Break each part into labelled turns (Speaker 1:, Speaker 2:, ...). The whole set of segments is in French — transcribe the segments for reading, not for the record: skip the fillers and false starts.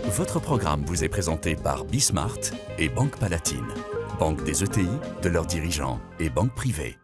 Speaker 1: Votre programme vous est présenté par Bismart et Banque Palatine, banque des ETI, de leurs dirigeants et banque privée.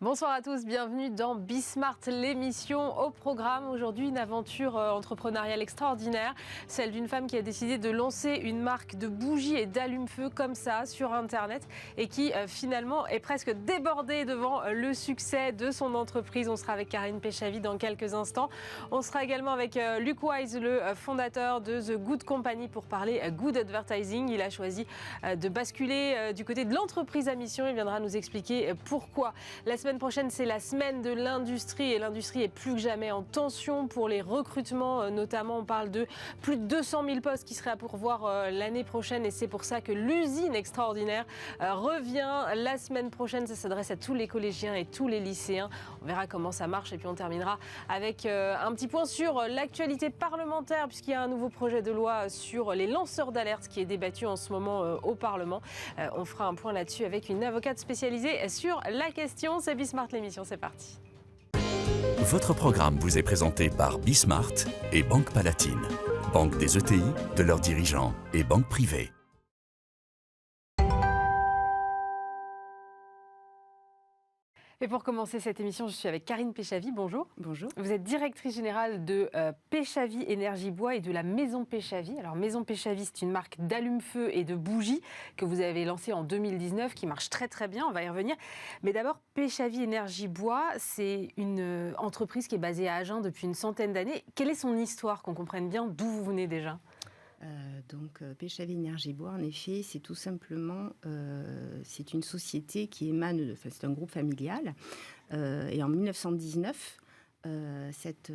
Speaker 2: Bonsoir à tous, bienvenue dans Bismart, l'émission. Au programme aujourd'hui, une aventure entrepreneuriale extraordinaire, celle d'une femme qui a décidé de lancer une marque de bougies et d'allume-feu comme ça sur Internet et qui finalement est presque débordée devant le succès de son entreprise. On sera avec Karine Pechavi dans quelques instants. On sera également avec Luc Wise, le fondateur de The Good Company, pour parler Good Advertising. Il a choisi de basculer du côté de l'entreprise à mission. Il viendra nous expliquer pourquoi. La semaine prochaine, c'est la semaine de l'industrie et l'industrie est plus que jamais en tension pour les recrutements. Notamment, on parle de plus de 200 000 postes qui seraient à pourvoir l'année prochaine et c'est pour ça que l'usine extraordinaire revient la semaine prochaine. Ça s'adresse à tous les collégiens et tous les lycéens. On verra comment ça marche et puis on terminera avec un petit point sur l'actualité parlementaire puisqu'il y a un nouveau projet de loi sur les lanceurs d'alerte qui est débattu en ce moment au Parlement. On fera un point là-dessus avec une avocate spécialisée sur la question. C'est Bismart l'émission, c'est parti.
Speaker 1: Votre programme vous est présenté par Bismart et Banque Palatine, banque des ETI, de leurs dirigeants et banque privée.
Speaker 2: Et pour commencer cette émission, je suis avec Karine Pechavi. Bonjour.
Speaker 3: Bonjour.
Speaker 2: Vous êtes directrice générale de Pechavi Énergie Bois et de la Maison Pechavi. Alors Maison Pechavi, c'est une marque d'allume-feu et de bougies que vous avez lancée en 2019 qui marche très très bien, on va y revenir. Mais d'abord, Pechavi Énergie Bois, c'est une entreprise qui est basée à Agen depuis une centaine d'années. Quelle est son histoire, qu'on comprenne bien d'où vous venez déjà ?
Speaker 3: Pechavi Énergie Bois, en effet, c'est tout simplement c'est une société qui émane, c'est un groupe familial. Et en 1919, cette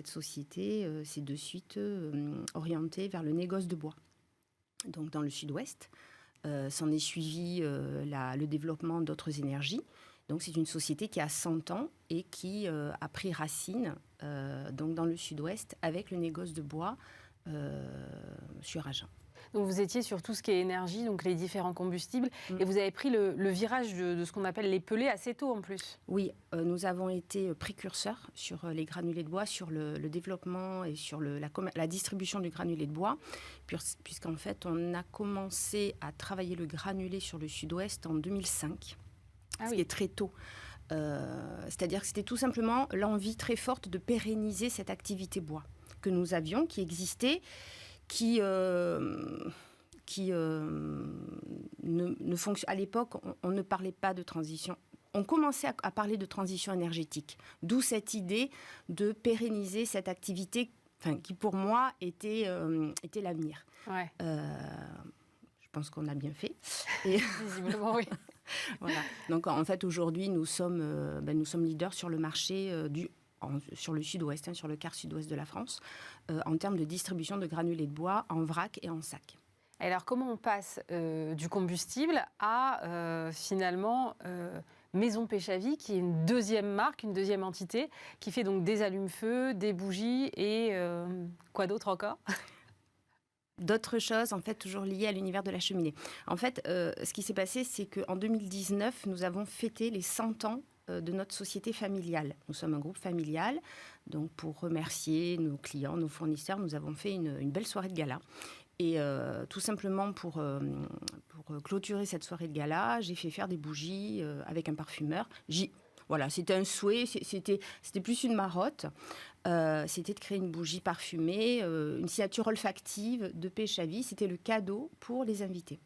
Speaker 3: société s'est de suite orientée vers le négoce de bois. Donc dans le sud-ouest, s'en est suivi le développement d'autres énergies. Donc c'est une société qui a 100 ans et qui a pris racine donc dans le sud-ouest avec le négoce de bois sur Agen.
Speaker 2: Donc vous étiez sur tout ce qui est énergie, donc les différents combustibles, et vous avez pris le virage de ce qu'on appelle les pellets assez tôt en plus.
Speaker 3: Oui, nous avons été précurseurs sur les granulés de bois, sur le développement et sur la distribution du granulé de bois, puisqu'en fait on a commencé à travailler le granulé sur le sud-ouest en 2005, ce qui est très tôt. C'est-à-dire que c'était tout simplement l'envie très forte de pérenniser cette activité bois que nous avions, qui existait, qui ne fonctionne. À l'époque, on ne parlait pas de transition. On commençait à parler de transition énergétique. D'où cette idée de pérenniser cette activité, qui pour moi était l'avenir.
Speaker 2: Ouais.
Speaker 3: Je pense qu'on a bien fait.
Speaker 2: Visiblement, oui.
Speaker 3: Voilà. Donc en fait, aujourd'hui, nous sommes leaders sur le marché sur le sud-ouest, sur le quart sud-ouest de la France, en termes de distribution de granulés de bois en vrac et en sac.
Speaker 2: Alors, comment on passe du combustible à, finalement, Maison Pechavi, qui est une deuxième marque, une deuxième entité, qui fait donc des allumes-feu, des bougies et quoi d'autre encore ?
Speaker 3: D'autres choses, en fait, toujours liées à l'univers de la cheminée. En fait, ce qui s'est passé, c'est qu'en 2019, nous avons fêté les 100 ans de notre société familiale. Nous sommes un groupe familial, donc pour remercier nos clients, nos fournisseurs, nous avons fait une belle soirée de gala. Et tout simplement pour clôturer cette soirée de gala, j'ai fait faire des bougies avec un parfumeur. Voilà, c'était un souhait, c'était plus une marotte. C'était de créer une bougie parfumée, une signature olfactive de Pechavi. C'était le cadeau pour les invités.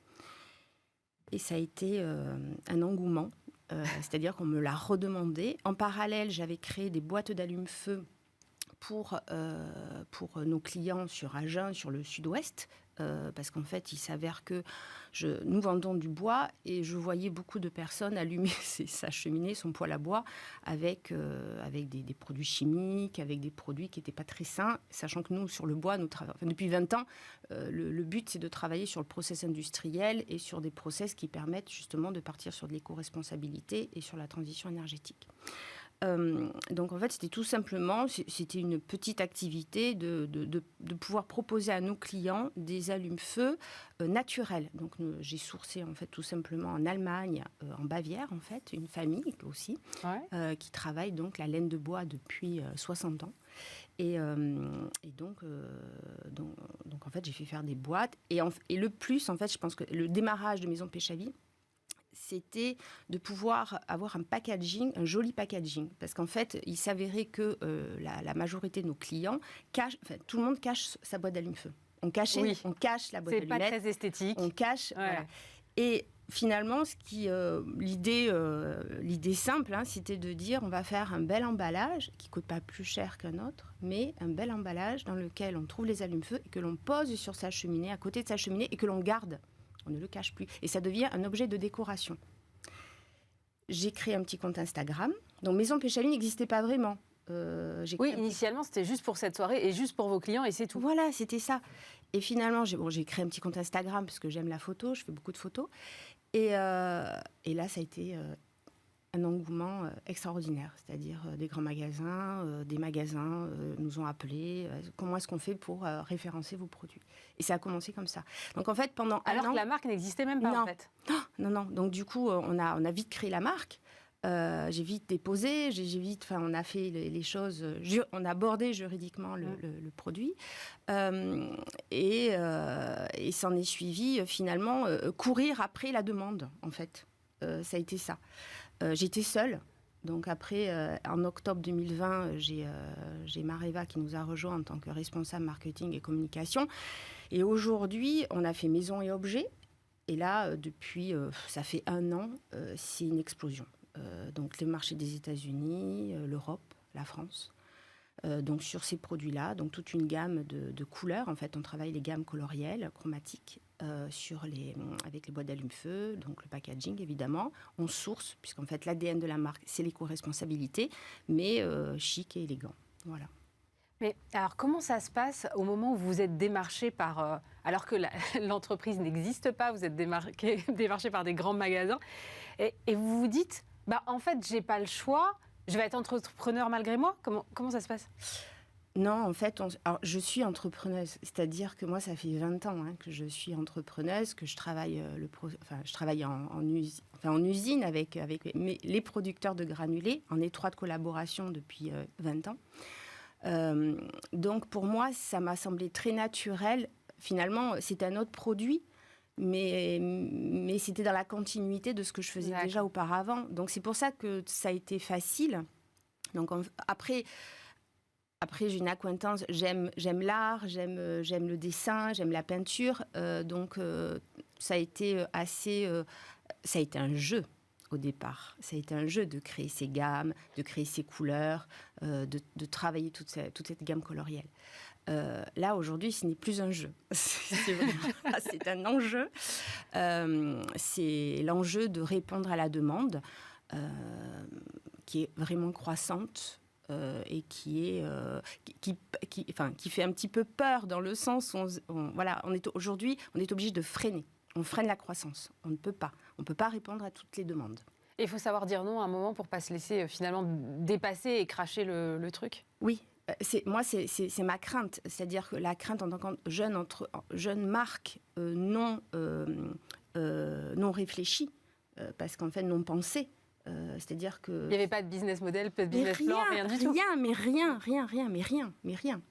Speaker 3: Et ça a été un engouement. C'est-à-dire qu'on me l'a redemandé. En parallèle, j'avais créé des boîtes d'allume-feu pour nos clients sur Agen, sur le sud-ouest, parce qu'en fait, il s'avère que nous vendons du bois et je voyais beaucoup de personnes allumer sa cheminée, son poêle à bois, avec des produits chimiques, avec des produits qui n'étaient pas très sains, sachant que nous, sur le bois, depuis 20 ans, le but, c'est de travailler sur le process industriel et sur des process qui permettent justement de partir sur de l'éco-responsabilité et sur la transition énergétique. Donc en fait, c'était tout simplement, c'était une petite activité de pouvoir proposer à nos clients des allumes-feu naturels. Donc j'ai sourcé en fait tout simplement en Allemagne, en Bavière en fait, une famille aussi, qui travaille donc la laine de bois depuis 60 ans. Et donc en fait, j'ai fait faire des boîtes. Et le plus, en fait, je pense que le démarrage de Maison Péchavy, c'était de pouvoir avoir un packaging, un joli packaging. Parce qu'en fait, il s'avérait que la majorité de nos clients tout le monde cache sa boîte d'allume-feu. On cache la boîte d'allumettes.
Speaker 2: C'est pas très esthétique.
Speaker 3: On cache, voilà. Et finalement, l'idée simple, c'était de dire on va faire un bel emballage qui ne coûte pas plus cher qu'un autre, mais un bel emballage dans lequel on trouve les allumes-feu et que l'on pose sur sa cheminée, à côté de sa cheminée, et que l'on garde. On ne le cache plus. Et ça devient un objet de décoration. J'ai créé un petit compte Instagram. Donc Maison Péchavy n'existait pas vraiment.
Speaker 2: Initialement, c'était juste pour cette soirée et juste pour vos clients et c'est tout.
Speaker 3: Voilà, c'était ça. Et finalement, j'ai créé un petit compte Instagram parce que j'aime la photo, je fais beaucoup de photos. Et là, ça a été un engouement extraordinaire. C'est-à-dire des grands magasins, des magasins nous ont appelés. Comment est-ce qu'on fait pour référencer vos produits ? Et ça a commencé comme ça. Donc en fait, pendant
Speaker 2: alors
Speaker 3: un an...
Speaker 2: que la marque n'existait même pas,
Speaker 3: non.
Speaker 2: en fait.
Speaker 3: Non. Donc du coup, on a vite créé la marque. J'ai vite déposé, on a fait les choses, on a abordé juridiquement le produit et s'en est suivi finalement courir après la demande en fait. Ça a été ça. J'étais seule, donc après en octobre 2020, j'ai Mareva qui nous a rejoint en tant que responsable marketing et communication. Et aujourd'hui, on a fait maison et objets. Et là, depuis, ça fait un an, c'est une explosion. Donc le marché des États-Unis, l'Europe, la France. Donc sur ces produits-là, donc toute une gamme de couleurs. En fait, on travaille les gammes colorielles, chromatiques, avec les boîtes d'allume-feu, donc le packaging évidemment. On source, puisqu'en fait l'ADN de la marque, c'est l'éco-responsabilité, mais chic et élégant. Voilà.
Speaker 2: Mais alors, comment ça se passe au moment où vous êtes démarché par... alors que l'entreprise n'existe pas, vous êtes démarché par des grands magasins, et vous vous dites, en fait, j'ai pas le choix, je vais être entrepreneur malgré moi. Comment ça se passe ?
Speaker 3: Non, en fait, alors, je suis entrepreneuse. C'est-à-dire que moi, ça fait 20 ans que je suis entrepreneuse, que je travaille, je travaille en usine avec les producteurs de granulés, en étroite collaboration depuis 20 ans. Donc pour moi, ça m'a semblé très naturel. Finalement, c'est un autre produit, mais c'était dans la continuité de ce que je faisais déjà auparavant. Donc c'est pour ça que ça a été facile. Donc après j'ai une accointance, j'aime l'art, j'aime le dessin, j'aime la peinture. Donc ça a été ça a été un jeu. Au départ, ça a été un jeu de créer ces gammes, de créer ces couleurs, de travailler toute cette gamme colorielle. Là, aujourd'hui, ce n'est plus un jeu. C'est un enjeu. C'est l'enjeu de répondre à la demande qui est vraiment croissante et qui fait un petit peu peur dans le sens où aujourd'hui, on est obligé de freiner. On freine la croissance. On ne peut pas. On ne peut pas répondre à toutes les demandes.
Speaker 2: Et il faut savoir dire non à un moment pour ne pas se laisser finalement dépasser et cracher le truc.
Speaker 3: Oui, c'est ma crainte. C'est-à-dire que la crainte en tant que jeune marque non réfléchie, parce qu'en fait non pensée. C'est-à-dire que...
Speaker 2: Il n'y avait pas de business model, pas de business plan, rien du tout.
Speaker 3: Rien,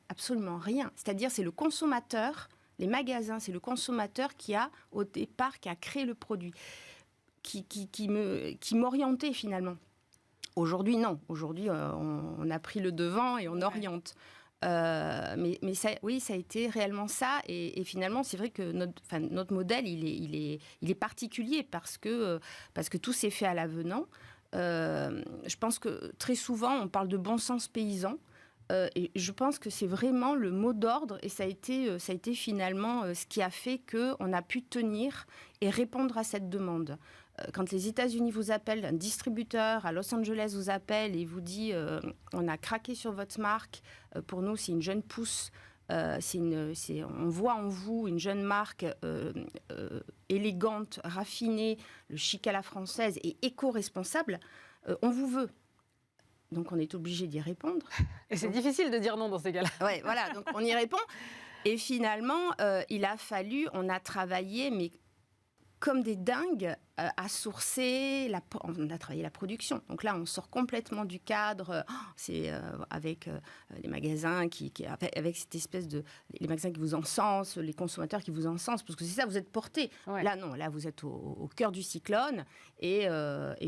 Speaker 3: absolument rien. C'est-à-dire c'est le consommateur... Les magasins, c'est le consommateur qui a créé le produit, qui m'orientait finalement. Aujourd'hui, non. Aujourd'hui, on a pris le devant et on oriente. Mais ça, oui, ça a été réellement ça. Et finalement, c'est vrai que notre modèle, il est particulier parce que tout s'est fait à l'avenant. Je pense que très souvent, on parle de bon sens paysan. Et je pense que c'est vraiment le mot d'ordre et ça a été finalement ce qui a fait qu'on a pu tenir et répondre à cette demande. Quand les États-Unis vous appellent, un distributeur à Los Angeles vous appelle et vous dit on a craqué sur votre marque, pour nous c'est une jeune pousse, on voit en vous une jeune marque élégante, raffinée, le chic à la française et éco-responsable, on vous veut. donc on est obligé d'y répondre.
Speaker 2: Et c'est difficile de dire non dans ces cas-là.
Speaker 3: Ouais, voilà, donc on y répond. Et finalement, on a travaillé, mais comme des dingues, à sourcer. On a travaillé la production. Donc là, on sort complètement du cadre. C'est avec les magasins avec cette espèce de les magasins qui vous encensent, les consommateurs qui vous encensent, parce que c'est ça, vous êtes portés. Ouais. Là, non, là, vous êtes au cœur du cyclone et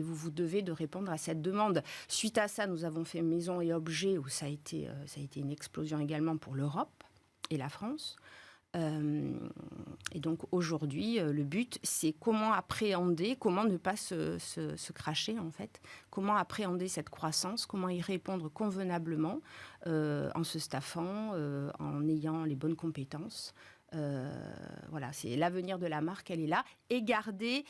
Speaker 3: vous devez de répondre à cette demande. Suite à ça, nous avons fait Maison et Objets où ça a été une explosion également pour l'Europe et la France. Et donc aujourd'hui, le but, c'est comment appréhender, comment ne pas se cracher en fait, comment appréhender cette croissance, comment y répondre convenablement en se staffant, en ayant les bonnes compétences. Voilà, c'est l'avenir de la marque, elle est là. Et garder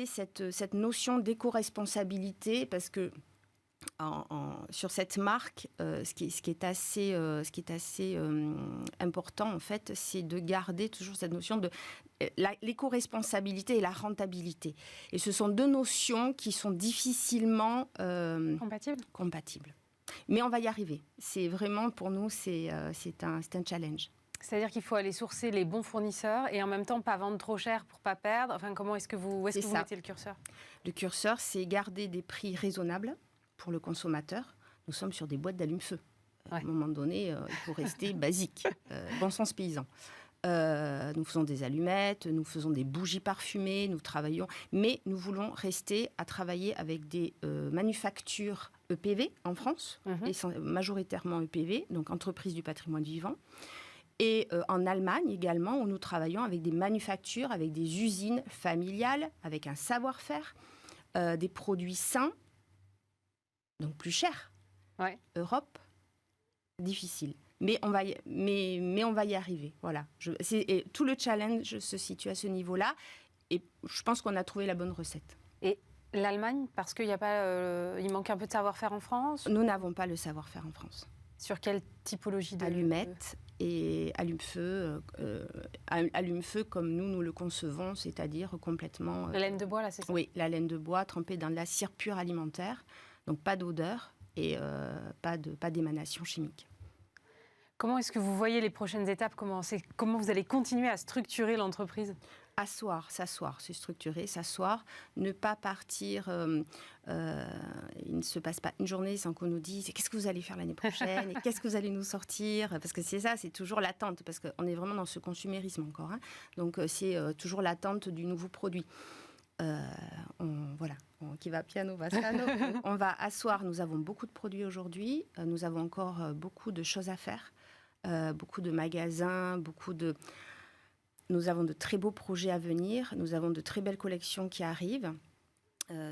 Speaker 3: cette notion d'éco-responsabilité parce que sur cette marque, ce qui est assez important en fait, c'est de garder toujours cette notion de l'éco-responsabilité et la rentabilité. Et ce sont deux notions qui sont difficilement compatibles. Mais on va y arriver. C'est vraiment pour nous, c'est un challenge.
Speaker 2: C'est-à-dire qu'il faut aller sourcer les bons fournisseurs et en même temps pas vendre trop cher pour pas perdre. Enfin, où est-ce que vous mettez le curseur ?
Speaker 3: Le curseur, c'est garder des prix raisonnables pour le consommateur. Nous sommes sur des boîtes d'allume-feu. À un moment donné, il faut rester basique, bon sens paysan. Nous faisons des allumettes, nous faisons des bougies parfumées, nous travaillons, mais nous voulons rester à travailler avec des manufactures EPV en France, et majoritairement EPV, donc entreprises du patrimoine vivant. Et en Allemagne également, où nous travaillons avec des manufactures, avec des usines familiales, avec un savoir-faire, des produits sains, donc plus cher. Ouais. Europe, difficile. Mais on va y arriver. Voilà. Tout le challenge se situe à ce niveau-là. Et je pense qu'on a trouvé la bonne recette.
Speaker 2: Et l'Allemagne, parce qu'il il manque un peu de savoir-faire en France ?
Speaker 3: Nous n'avons pas le savoir-faire en France.
Speaker 2: Sur quelle typologie de...
Speaker 3: Allumettes et allume-feu. Allume-feu comme nous le concevons, c'est-à-dire complètement...
Speaker 2: La laine de bois, là, c'est ça ?
Speaker 3: Oui, la laine de bois trempée dans de la cire pure alimentaire. Donc pas d'odeur et pas d'émanation chimique.
Speaker 2: Comment est-ce que vous voyez les prochaines étapes ? Comment vous allez continuer à structurer l'entreprise ?
Speaker 3: S'asseoir, se structurer, s'asseoir, ne pas partir. Il ne se passe pas une journée sans qu'on nous dise qu'est-ce que vous allez faire l'année prochaine et qu'est-ce que vous allez nous sortir. Parce que c'est ça, c'est toujours l'attente, parce qu'on est vraiment dans ce consumérisme encore. Hein. Donc c'est toujours l'attente du nouveau produit. Qui va piano va sano. On va asseoir. Nous avons beaucoup de produits aujourd'hui. Nous avons encore beaucoup de choses à faire. Beaucoup de magasins, Nous avons de très beaux projets à venir. Nous avons de très belles collections qui arrivent.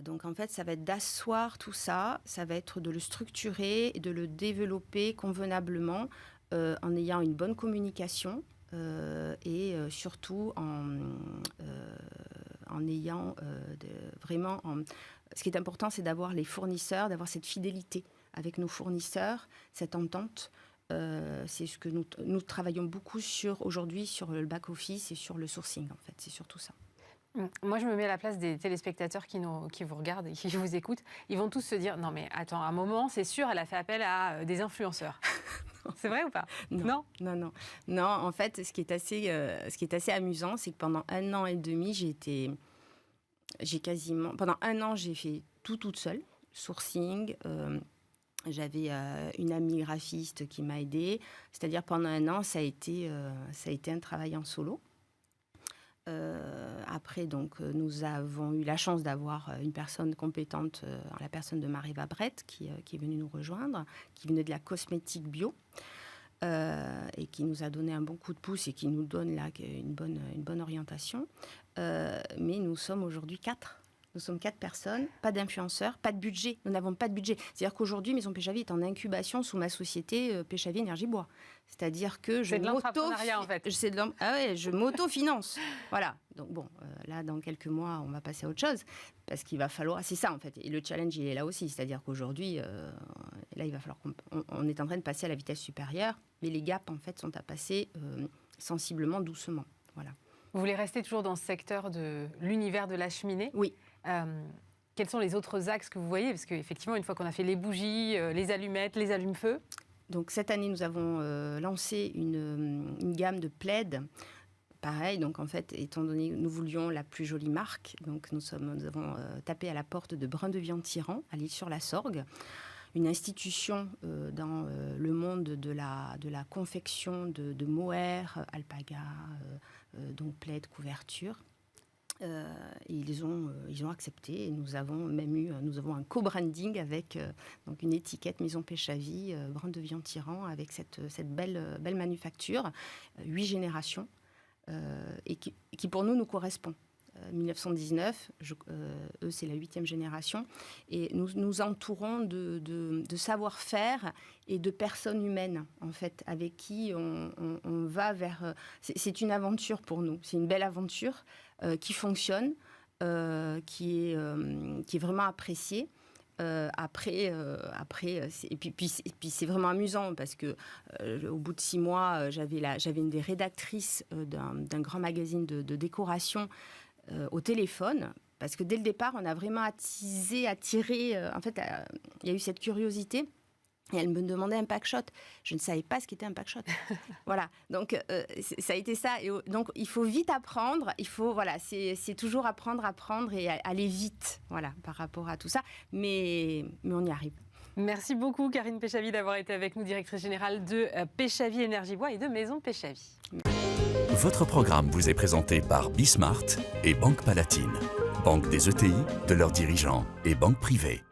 Speaker 3: Donc en fait, ça va être d'asseoir tout ça. Ça va être de le structurer et de le développer convenablement en ayant une bonne communication et surtout en ayant vraiment... Ce qui est important, c'est d'avoir les fournisseurs, d'avoir cette fidélité avec nos fournisseurs, cette entente. C'est ce que nous travaillons beaucoup aujourd'hui sur le back-office et sur le sourcing, en fait. C'est surtout ça.
Speaker 2: Moi, je me mets à la place des téléspectateurs qui vous regardent et qui vous écoutent. Ils vont tous se dire, non mais attends, à un moment, c'est sûr, elle a fait appel à des influenceurs. C'est vrai ou pas ?
Speaker 3: Non, en fait, ce qui est assez amusant, c'est que pendant 1 an et demi, pendant 1 an, j'ai fait tout toute seule, sourcing. J'avais une amie graphiste qui m'a aidée. C'est-à-dire pendant 1 an, ça a été un travail en solo. Après, donc, nous avons eu la chance d'avoir une personne compétente, la personne de Mariva Brett, qui est venue nous rejoindre, qui venait de la cosmétique bio et qui nous a donné un bon coup de pouce et qui nous donne là une bonne orientation. Mais nous sommes aujourd'hui 4. Nous sommes 4 personnes, pas d'influenceurs, pas de budget. Nous n'avons pas de budget. C'est-à-dire qu'aujourd'hui, Maison Péchavier est en incubation sous ma société Péchavier Énergie Bois. C'est-à-dire que je m'auto-finance. Voilà. Donc bon, là, dans quelques mois, on va passer à autre chose. Parce qu'il va falloir... C'est ça, en fait. Et le challenge, il est là aussi. C'est-à-dire qu'aujourd'hui, là, il va falloir on est en train de passer à la vitesse supérieure. Mais les gaps, en fait, sont à passer sensiblement, doucement. Voilà.
Speaker 2: Vous voulez rester toujours dans ce secteur de l'univers de la cheminée ?
Speaker 3: Oui.
Speaker 2: Quels sont les autres axes que vous voyez? Parce qu'effectivement, une fois qu'on a fait les bougies, les allumettes, les allumes-feu.
Speaker 3: Donc cette année, nous avons lancé une gamme de plaids. Pareil, donc en fait, étant donné que nous voulions la plus jolie marque, donc nous avons tapé à la porte de Brun-de-Vienne-Tyran, à l'Île-sur-la-Sorgue, une institution dans le monde de la confection de mohair, alpaga, donc plaid, couverture. Ils ont accepté et nous avons un co-branding avec donc une étiquette Maison Péchavy, Brun-de-Vienne-Tyran, avec cette belle manufacture, 8 générations, et qui pour nous correspond. 1919, eux c'est la 8e génération, et nous entourons de savoir-faire et de personnes humaines, en fait, avec qui on va vers... C'est une aventure pour nous, c'est une belle aventure qui fonctionne, qui est vraiment appréciée. Et puis c'est vraiment amusant parce que au bout de 6 mois, j'avais une des rédactrices d'un grand magazine de décoration au téléphone, parce que dès le départ, on a vraiment attiré. En fait, il y a eu cette curiosité. Et elle me demandait un pack-shot. Je ne savais pas ce qu'était un pack-shot. Voilà. Donc, ça a été ça. Et donc, il faut vite apprendre. C'est toujours apprendre et aller vite, voilà, par rapport à tout ça. Mais on y arrive.
Speaker 2: Merci beaucoup, Karine Péchavy, d'avoir été avec nous, directrice générale de Péchavy Énergie Bois et de Maison Péchavy.
Speaker 1: Votre programme vous est présenté par Bismart et Banque Palatine, banque des ETI, de leurs dirigeants et banque privée.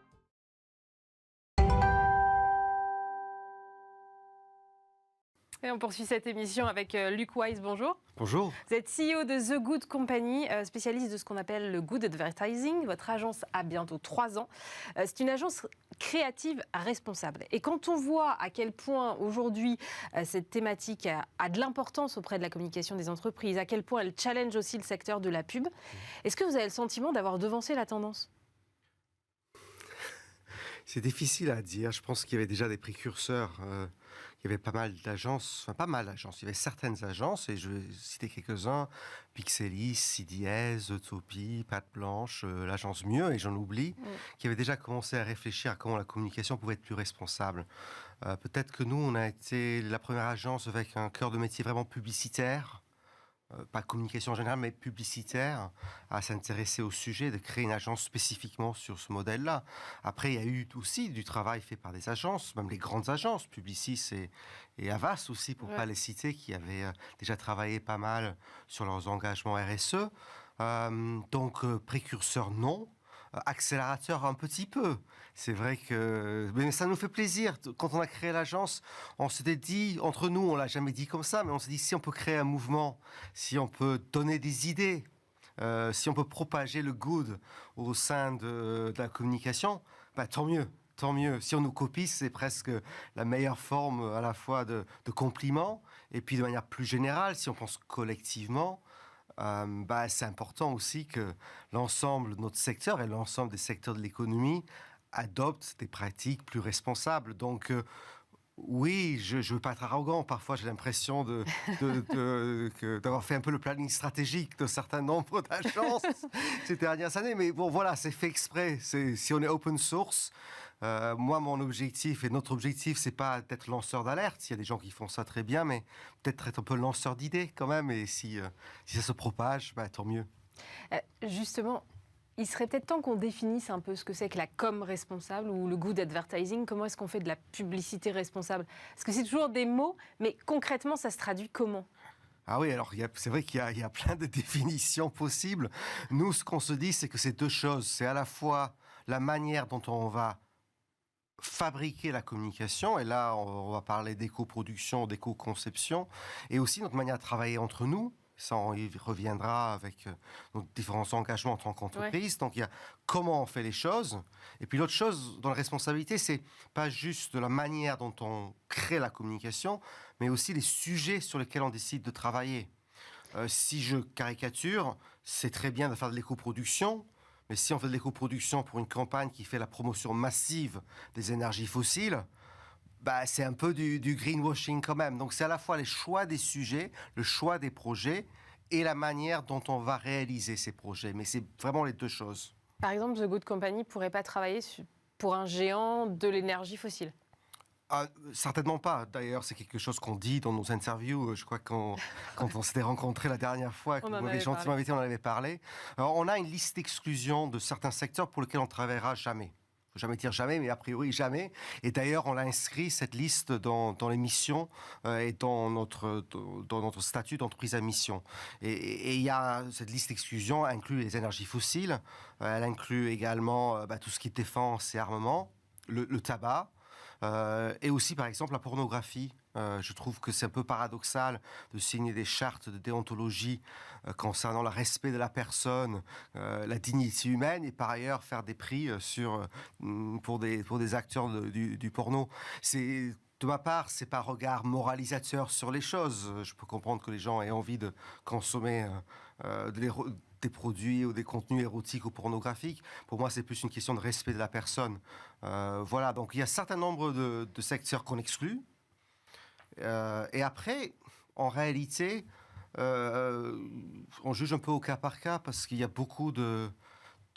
Speaker 2: Et on poursuit cette émission avec Luc Wise. Bonjour.
Speaker 4: Bonjour.
Speaker 2: Vous êtes CEO de The Good Company, spécialiste de ce qu'on appelle le Good Advertising. Votre agence a bientôt 3 ans. C'est une agence créative responsable. Et quand on voit à quel point aujourd'hui cette thématique a de l'importance auprès de la communication des entreprises, à quel point elle challenge aussi le secteur de la pub, est-ce que vous avez le sentiment d'avoir devancé la tendance ?
Speaker 4: C'est difficile à dire. Je pense qu'il y avait déjà des précurseurs. Il y avait pas mal d'agences, il y avait certaines agences, et je vais citer quelques-uns, Pixelis, CDS, Utopie, Patte Blanche, l'agence Mieux, et j'en oublie, qui avaient déjà commencé à réfléchir à comment la communication pouvait être plus responsable. Peut-être que nous, on a été la première agence avec un cœur de métier vraiment publicitaire, pas communication en général, mais publicitaire, à s'intéresser au sujet, de créer une agence spécifiquement sur ce modèle-là. Après, il y a eu aussi du travail fait par des agences, même les grandes agences, Publicis et Havas aussi, pour ne pas les citer, qui avaient déjà travaillé pas mal sur leurs engagements RSE. Donc, précurseur, non. Accélérateur un petit peu. C'est vrai que... Mais ça nous fait plaisir. Quand on a créé l'agence, on s'était dit, entre nous, on l'a jamais dit comme ça, mais on s'est dit, si on peut créer un mouvement, si on peut donner des idées, si on peut propager le good au sein de la communication, bah, tant mieux. Tant mieux. Si on nous copie, c'est presque la meilleure forme à la fois de compliment, et puis de manière plus générale, si on pense collectivement, c'est important aussi que l'ensemble de notre secteur et l'ensemble des secteurs de l'économie adoptent des pratiques plus responsables. Donc, oui, je ne veux pas être arrogant. Parfois, j'ai l'impression d'avoir fait un peu le planning stratégique de certains nombres d'agences ces dernières années. Mais bon, voilà, c'est fait exprès. Si on est open source, moi, mon objectif et notre objectif, c'est pas d'être lanceur d'alerte. Il y a des gens qui font ça très bien, mais peut-être être un peu lanceur d'idées quand même. Et si ça se propage, tant mieux.
Speaker 2: Justement, il serait peut-être temps qu'on définisse un peu ce que c'est que la com responsable ou le good advertising. Comment est-ce qu'on fait de la publicité responsable ? Parce que c'est toujours des mots, mais concrètement, ça se traduit comment ?
Speaker 4: Ah oui, alors c'est vrai qu'il y a plein de définitions possibles. Nous, ce qu'on se dit, c'est que c'est 2 choses. C'est à la fois la manière dont on va fabriquer la communication, et là on va parler d'éco-production, d'éco-conception, et aussi notre manière de travailler entre nous. Ça, on y reviendra avec nos différents engagements en tant qu'entreprise. Ouais. Donc, il y a comment on fait les choses. Et puis, l'autre chose dans la responsabilité, c'est pas juste de la manière dont on crée la communication, mais aussi les sujets sur lesquels on décide de travailler. Si je caricature, c'est très bien de faire de l'éco-production, mais si on fait de l'éco-production pour une campagne qui fait la promotion massive des énergies fossiles, c'est un peu du greenwashing quand même. Donc, c'est à la fois les choix des sujets, le choix des projets et la manière dont on va réaliser ces projets. Mais c'est vraiment les 2 choses.
Speaker 2: Par exemple, The Good Company ne pourrait pas travailler pour un géant de l'énergie fossile?
Speaker 4: Certainement pas. D'ailleurs, c'est quelque chose qu'on dit dans nos interviews. Je crois que quand on s'était rencontrés la dernière fois, que vous m'avez gentiment invité, on en avait parlé. Alors, on a une liste d'exclusion de certains secteurs pour lesquels on ne travaillera jamais. Il ne faut jamais dire jamais, mais a priori jamais. Et d'ailleurs, on a inscrit cette liste dans les missions et dans notre statut d'entreprise à mission. Et il y a cette liste d'exclusion inclut les énergies fossiles. Elle inclut également tout ce qui est défense et armement, le tabac. Et aussi, par exemple, la pornographie. Je trouve que c'est un peu paradoxal de signer des chartes de déontologie concernant le respect de la personne, la dignité humaine, et par ailleurs faire des prix pour des acteurs du porno. De ma part, c'est pas un regard moralisateur sur les choses. Je peux comprendre que les gens aient envie de consommer des produits ou des contenus érotiques ou pornographiques. Pour moi, c'est plus une question de respect de la personne. Voilà, donc il y a un certain nombre de secteurs qu'on exclut. Et après, en réalité, on juge un peu au cas par cas parce qu'il y a beaucoup de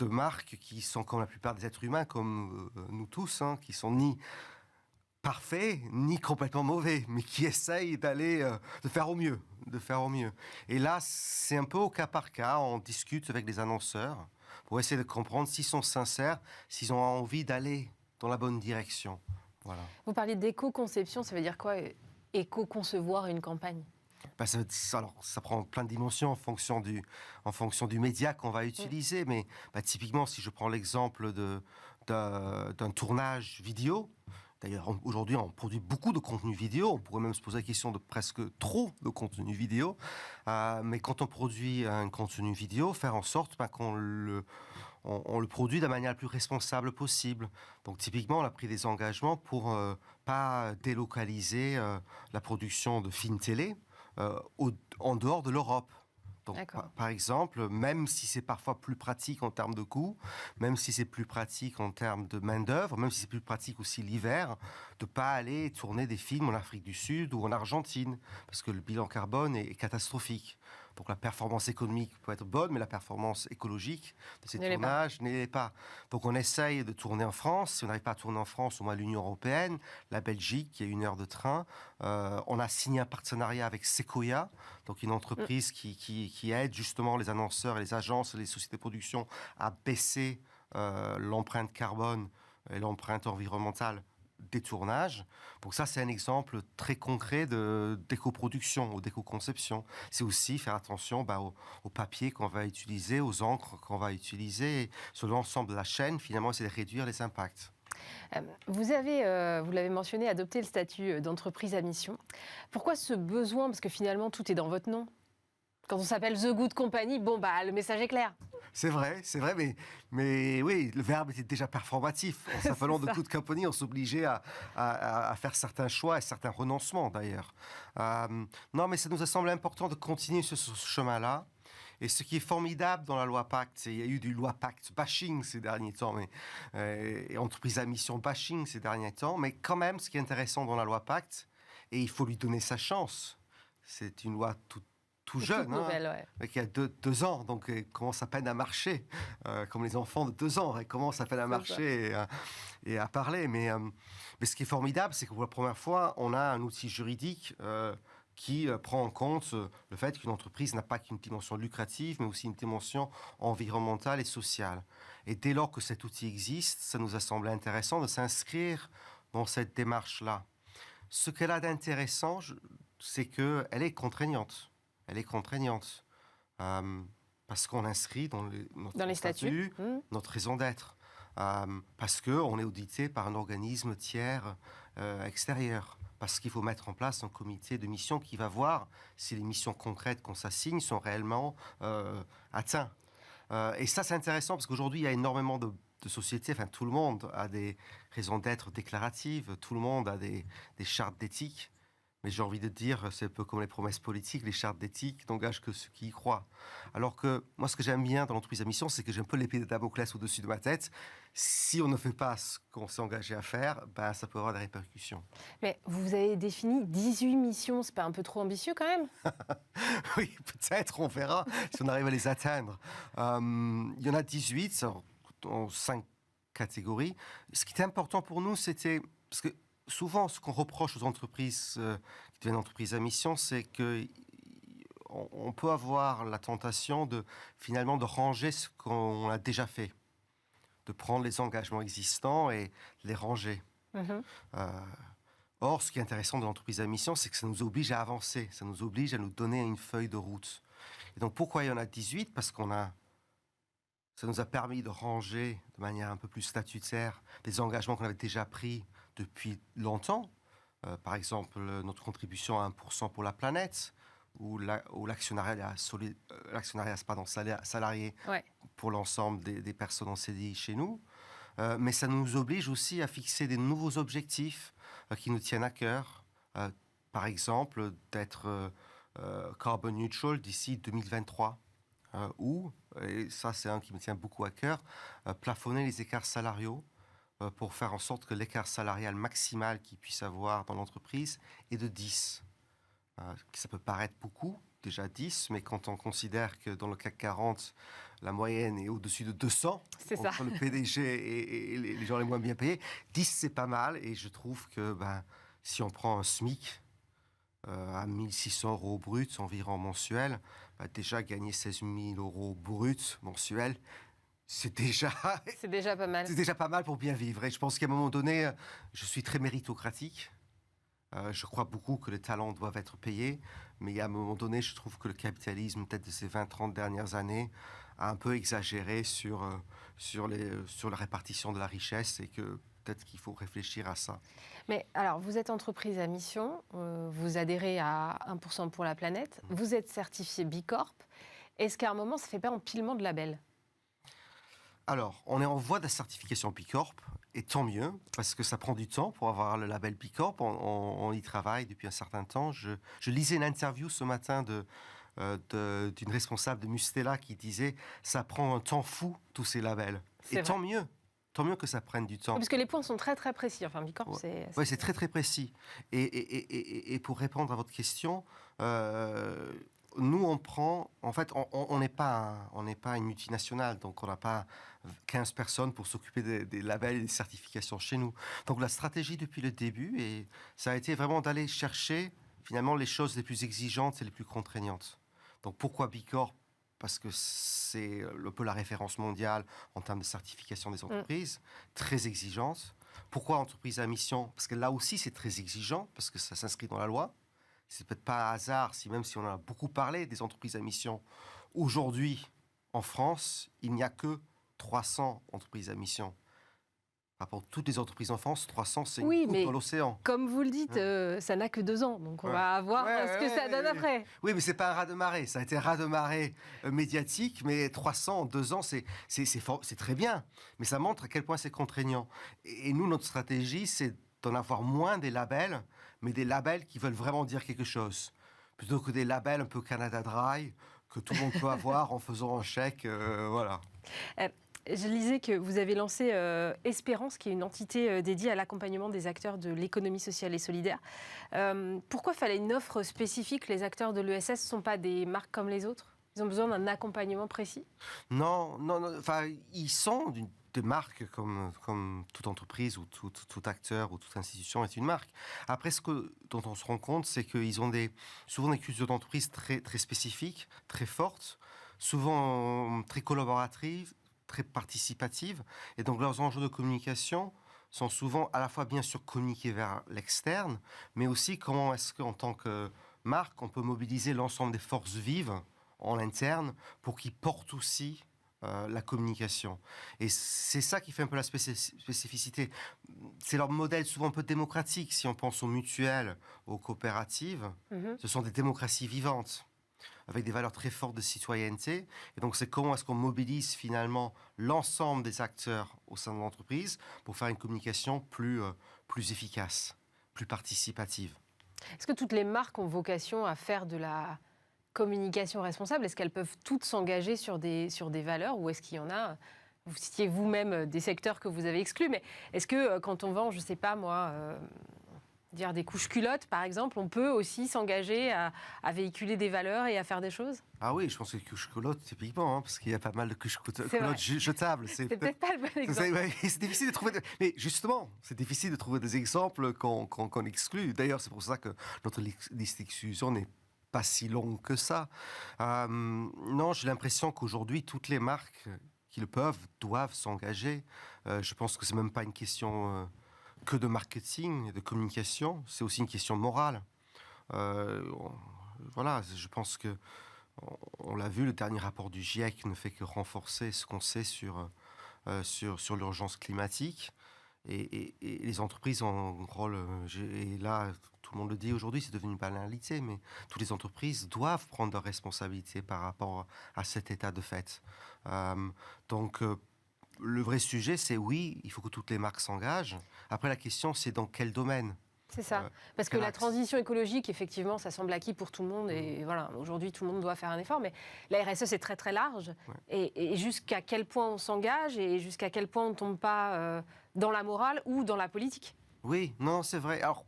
Speaker 4: marques qui sont, comme la plupart des êtres humains, comme nous tous, qui sont ni parfaits, ni complètement mauvais, mais qui essayent de faire au mieux. Et là, c'est un peu au cas par cas. On discute avec les annonceurs pour essayer de comprendre s'ils sont sincères, s'ils ont envie d'aller dans la bonne direction. Voilà.
Speaker 2: Vous parliez d'éco-conception, ça veut dire quoi, éco-concevoir une campagne?
Speaker 4: Ça prend plein de dimensions en fonction du média qu'on va utiliser. Mais typiquement, si je prends l'exemple d'un tournage vidéo, d'ailleurs, aujourd'hui, on produit beaucoup de contenu vidéo. On pourrait même se poser la question de presque trop de contenu vidéo. Mais quand on produit un contenu vidéo, faire en sorte qu'on le produit de la manière la plus responsable possible. Donc, typiquement, on a pris des engagements pour pas délocaliser la production de films télé en dehors de l'Europe. Donc, par exemple, même si c'est parfois plus pratique en termes de coûts, même si c'est plus pratique en termes de main-d'œuvre, même si c'est plus pratique aussi l'hiver, de ne pas aller tourner des films en Afrique du Sud ou en Argentine, parce que le bilan carbone est catastrophique. Donc la performance économique peut être bonne, mais la performance écologique de ces tournages n'est pas. Donc on essaye de tourner en France. Si on n'arrive pas à tourner en France, au moins l'Union européenne, la Belgique, qui a 1 heure de train. On a signé un partenariat avec Sequoia, donc une entreprise qui aide justement les annonceurs et les agences et les sociétés de production à baisser l'empreinte carbone et l'empreinte environnementale des tournages. Donc ça, c'est un exemple très concret d'éco-production ou d'éco-conception. C'est aussi faire attention au papier qu'on va utiliser, aux encres qu'on va utiliser. Et sur l'ensemble de la chaîne, finalement, c'est de réduire les impacts.
Speaker 2: Vous l'avez mentionné, adopté le statut d'entreprise à mission. Pourquoi ce besoin? Parce que finalement, tout est dans votre nom. Quand on s'appelle The Good Company, le message est clair.
Speaker 4: C'est vrai, mais oui, le verbe était déjà performatif. En s'appelant The Good Company, on s'obligeait à faire certains choix et certains renoncements d'ailleurs. Non, mais ça nous a semblé important de continuer sur ce chemin-là. Et ce qui est formidable dans la loi Pacte, il y a eu du loi Pacte bashing ces derniers temps, et entreprise à mission bashing ces derniers temps, mais quand même, ce qui est intéressant dans la loi Pacte, et il faut lui donner sa chance, c'est une loi tout jeune,
Speaker 2: nouvelle,
Speaker 4: qui a 2 ans, donc elle commence à peine à marcher, comme les enfants de 2 ans, elle commence à peine à marcher et à parler. Mais ce qui est formidable, c'est que pour la première fois, on a un outil juridique qui prend en compte le fait qu'une entreprise n'a pas qu'une dimension lucrative, mais aussi une dimension environnementale et sociale. Et dès lors que cet outil existe, ça nous a semblé intéressant de s'inscrire dans cette démarche-là. Ce qu'elle a d'intéressant, c'est qu'elle est contraignante. Elle est contraignante parce qu'on inscrit dans les statuts notre raison d'être, parce qu'on est audité par un organisme tiers extérieur, parce qu'il faut mettre en place un comité de mission qui va voir si les missions concrètes qu'on s'assigne sont réellement atteintes. Et ça, c'est intéressant parce qu'aujourd'hui, il y a énormément de sociétés, tout le monde a des raisons d'être déclaratives, tout le monde a des chartes d'éthique. Mais j'ai envie de dire, c'est un peu comme les promesses politiques, les chartes d'éthique n'engagent que ceux qui y croient. Alors que moi, ce que j'aime bien dans l'entreprise à mission, c'est que j'ai un peu l'épée de Damoclès au-dessus de ma tête. Si on ne fait pas ce qu'on s'est engagé à faire, ça peut avoir des répercussions.
Speaker 2: Mais vous avez défini 18 missions, c'est pas un peu trop ambitieux quand même?
Speaker 4: Oui, peut-être, on verra si on arrive à les atteindre. Il y en a 18. en 5 catégories. Ce qui était important pour nous, c'était... Parce que souvent, ce qu'on reproche aux entreprises qui deviennent entreprises à mission, c'est qu'on peut avoir la tentation finalement de ranger ce qu'on a déjà fait, de prendre les engagements existants et les ranger. Or, ce qui est intéressant de l'entreprise à mission, c'est que ça nous oblige à avancer, ça nous oblige à nous donner une feuille de route. Et donc, pourquoi il y en a 18 ? Parce ça nous a permis de ranger de manière un peu plus statutaire des engagements qu'on avait déjà pris depuis longtemps. Par exemple, notre contribution à 1% pour la planète, ou l'actionnariat salarié pour l'ensemble des personnes en CDI chez nous. Mais ça nous oblige aussi à fixer des nouveaux objectifs qui nous tiennent à cœur. Par exemple, d'être carbon neutral d'ici 2023. Ou, et ça c'est un qui me tient beaucoup à cœur, plafonner les écarts salariaux pour faire en sorte que l'écart salarial maximal qu'il puisse avoir dans l'entreprise est de 10. Ça peut paraître beaucoup, déjà 10, mais quand on considère que dans le CAC 40, la moyenne est au-dessus de 200, entre le PDG et les gens les moins bien payés, 10 c'est pas mal, et je trouve que si on prend un SMIC à 1 600 € brut environ mensuel, déjà gagner 16 000 € brut mensuel, c'est déjà
Speaker 2: pas mal.
Speaker 4: C'est déjà pas mal pour bien vivre. Et je pense qu'à un moment donné, je suis très méritocratique. Je crois beaucoup que les talents doivent être payés, mais à un moment donné, je trouve que le capitalisme, peut-être de ces 20-30 dernières années, a un peu exagéré sur la répartition de la richesse, et que peut-être qu'il faut réfléchir à ça.
Speaker 2: Mais alors, vous êtes entreprise à mission, vous adhérez à 1% pour la planète, vous êtes certifié B Corp. Est-ce qu'à un moment, ça ne fait pas empilement de labels ?
Speaker 4: Alors, on est en voie de certification B Corp, et tant mieux, parce que ça prend du temps pour avoir le label B Corp. On y travaille depuis un certain temps. Je lisais une interview ce matin d'une responsable de Mustela qui disait « ça prend un temps fou, tous ces labels ». Et tant mieux. Tant mieux que ça prenne du temps.
Speaker 2: Parce que les points sont très très précis. Enfin, B Corp, c'est...
Speaker 4: Oui, c'est très très précis. Et pour répondre à votre question, nous on prend... En fait, on n'est pas une multinationale, donc on n'a pas 15 personnes pour s'occuper des labels et des certifications chez nous. Donc la stratégie depuis le début, et ça a été vraiment d'aller chercher finalement les choses les plus exigeantes et les plus contraignantes. Donc pourquoi B Corp ? Parce que c'est un peu la référence mondiale en termes de certification des entreprises, très exigeante. Pourquoi entreprise à mission ? Parce que là aussi, c'est très exigeant, parce que ça s'inscrit dans la loi. C'est peut-être pas un hasard, même si on en a beaucoup parlé des entreprises à mission. Aujourd'hui, en France, il n'y a que 300 entreprises à mission. Pour toutes les entreprises en France, 300, c'est une coupe dans l'océan.
Speaker 2: Comme vous le dites, ça n'a que 2 ans, donc on va voir ce que ça donne après.
Speaker 4: Oui, mais c'est pas un raz-de-marée. Ça a été un raz-de-marée médiatique, mais 300 en 2 ans, c'est très bien. Mais ça montre à quel point c'est contraignant. Et nous, notre stratégie, c'est d'en avoir moins des labels, mais des labels qui veulent vraiment dire quelque chose. Plutôt que des labels un peu Canada Dry, que tout le monde peut avoir en faisant un chèque, voilà.
Speaker 2: Je lisais que vous avez lancé Espérance, qui est une entité dédiée à l'accompagnement des acteurs de l'économie sociale et solidaire. Pourquoi fallait une offre spécifique ? Les acteurs de l'ESS ne sont pas des marques comme les autres ? Ils ont besoin d'un accompagnement précis ?
Speaker 4: Non. Enfin, ils sont des marques comme toute entreprise ou tout acteur ou toute institution est une marque. Après, dont on se rend compte, c'est qu'ils ont souvent des cultures d'entreprise très, très spécifiques, très fortes, souvent très collaboratives, très participatives, et donc leurs enjeux de communication sont souvent à la fois bien sûr communiqués vers l'externe, mais aussi comment est-ce qu'en tant que marque, on peut mobiliser l'ensemble des forces vives en interne pour qu'ils portent aussi la communication. Et c'est ça qui fait un peu la spécificité. C'est leur modèle souvent un peu démocratique. Si on pense aux mutuelles, aux coopératives, ce sont des démocraties vivantes, avec des valeurs très fortes de citoyenneté. Et donc, c'est comment est-ce qu'on mobilise finalement l'ensemble des acteurs au sein de l'entreprise pour faire une communication plus efficace, plus participative.
Speaker 2: Est-ce que toutes les marques ont vocation à faire de la communication responsable ? Est-ce qu'elles peuvent toutes s'engager sur des valeurs, ou est-ce qu'il y en a, vous citiez vous-même des secteurs que vous avez exclus, mais est-ce que quand on vend, je ne sais pas moi, Dire des couches culottes, par exemple, on peut aussi s'engager à véhiculer des valeurs et à faire des choses?
Speaker 4: Ah oui, je pense que les couches culottes, typiquement, parce qu'il y a pas mal de couches
Speaker 2: C'est
Speaker 4: culottes
Speaker 2: vrai.
Speaker 4: jetables.
Speaker 2: C'est peut-être pas le bon exemple.
Speaker 4: Ouais, c'est difficile de trouver. Mais justement, c'est difficile de trouver des exemples qu'on exclut. D'ailleurs, c'est pour ça que notre liste d'exclusion n'est pas si longue que ça. Non, j'ai l'impression qu'aujourd'hui, toutes les marques qui le peuvent doivent s'engager. Je pense que c'est même pas une question que de marketing et de communication. C'est aussi une question morale. Voilà, je pense que on l'a vu, le dernier rapport du GIEC ne fait que renforcer ce qu'on sait sur l'urgence climatique. Et les entreprises ont un rôle, et là, tout le monde le dit aujourd'hui, c'est devenu une banalité, mais toutes les entreprises doivent prendre leurs responsabilités par rapport à cet état de fait. Donc, le vrai sujet, c'est oui, il faut que toutes les marques s'engagent. Après, la question, c'est dans quel domaine ?
Speaker 2: C'est ça. Parce que la transition écologique, effectivement, ça semble acquis pour tout le monde. Et voilà, aujourd'hui, tout le monde doit faire un effort. Mais la RSE, c'est très, très large. Ouais. Et jusqu'à quel point on s'engage et jusqu'à quel point on ne tombe pas dans la morale ou dans la politique.
Speaker 4: Oui, non, c'est vrai. Alors,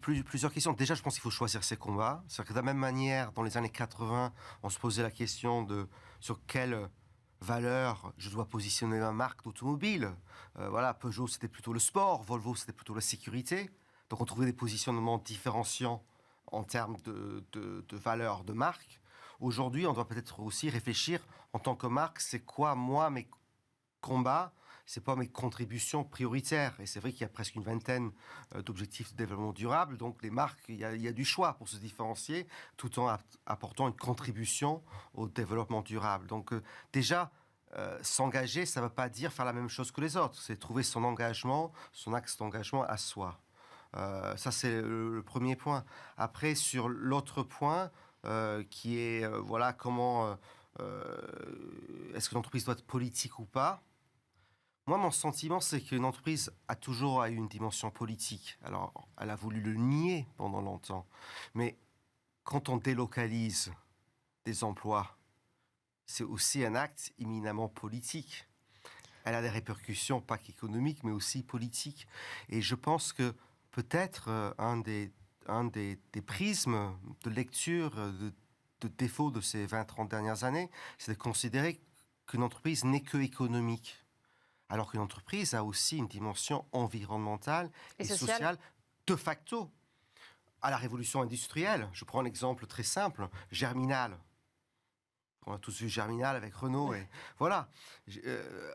Speaker 4: plusieurs questions. Déjà, je pense qu'il faut choisir ses combats. C'est-à-dire que de la même manière, dans les années 80, on se posait la question de sur quelle valeur je dois positionner ma marque d'automobile. Voilà, Peugeot, c'était plutôt le sport. Volvo, c'était plutôt la sécurité. Donc, on trouvait des positionnements différenciants en termes de valeur de marque. Aujourd'hui, on doit peut-être aussi réfléchir en tant que marque, c'est quoi, moi, mes combats, c'est pas mes contributions prioritaires. Et c'est vrai qu'il y a presque une vingtaine d'objectifs de développement durable. Donc, les marques, il y a du choix pour se différencier tout en apportant une contribution au développement durable. Donc, déjà, s'engager, ça ne veut pas dire faire la même chose que les autres. C'est trouver son engagement, son axe d'engagement à soi. Ça, c'est le premier point. Après, sur l'autre point, qui est, voilà, comment est-ce que l'entreprise doit être politique ou pas ? Moi, mon sentiment, c'est qu'une entreprise a toujours eu une dimension politique. Alors, elle a voulu le nier pendant longtemps. Mais quand on délocalise des emplois, c'est aussi un acte éminemment politique. Elle a des répercussions, pas qu'économiques, mais aussi politiques. Et je pense que peut-être un des prismes de lecture, de défaut de ces 20-30 dernières années, c'est de considérer qu'une entreprise n'est que économique. Alors qu'une entreprise a aussi une dimension environnementale et sociale de facto. À la révolution industrielle, je prends un exemple très simple, Germinal. On a tous vu Germinal avec Renault. Et voilà.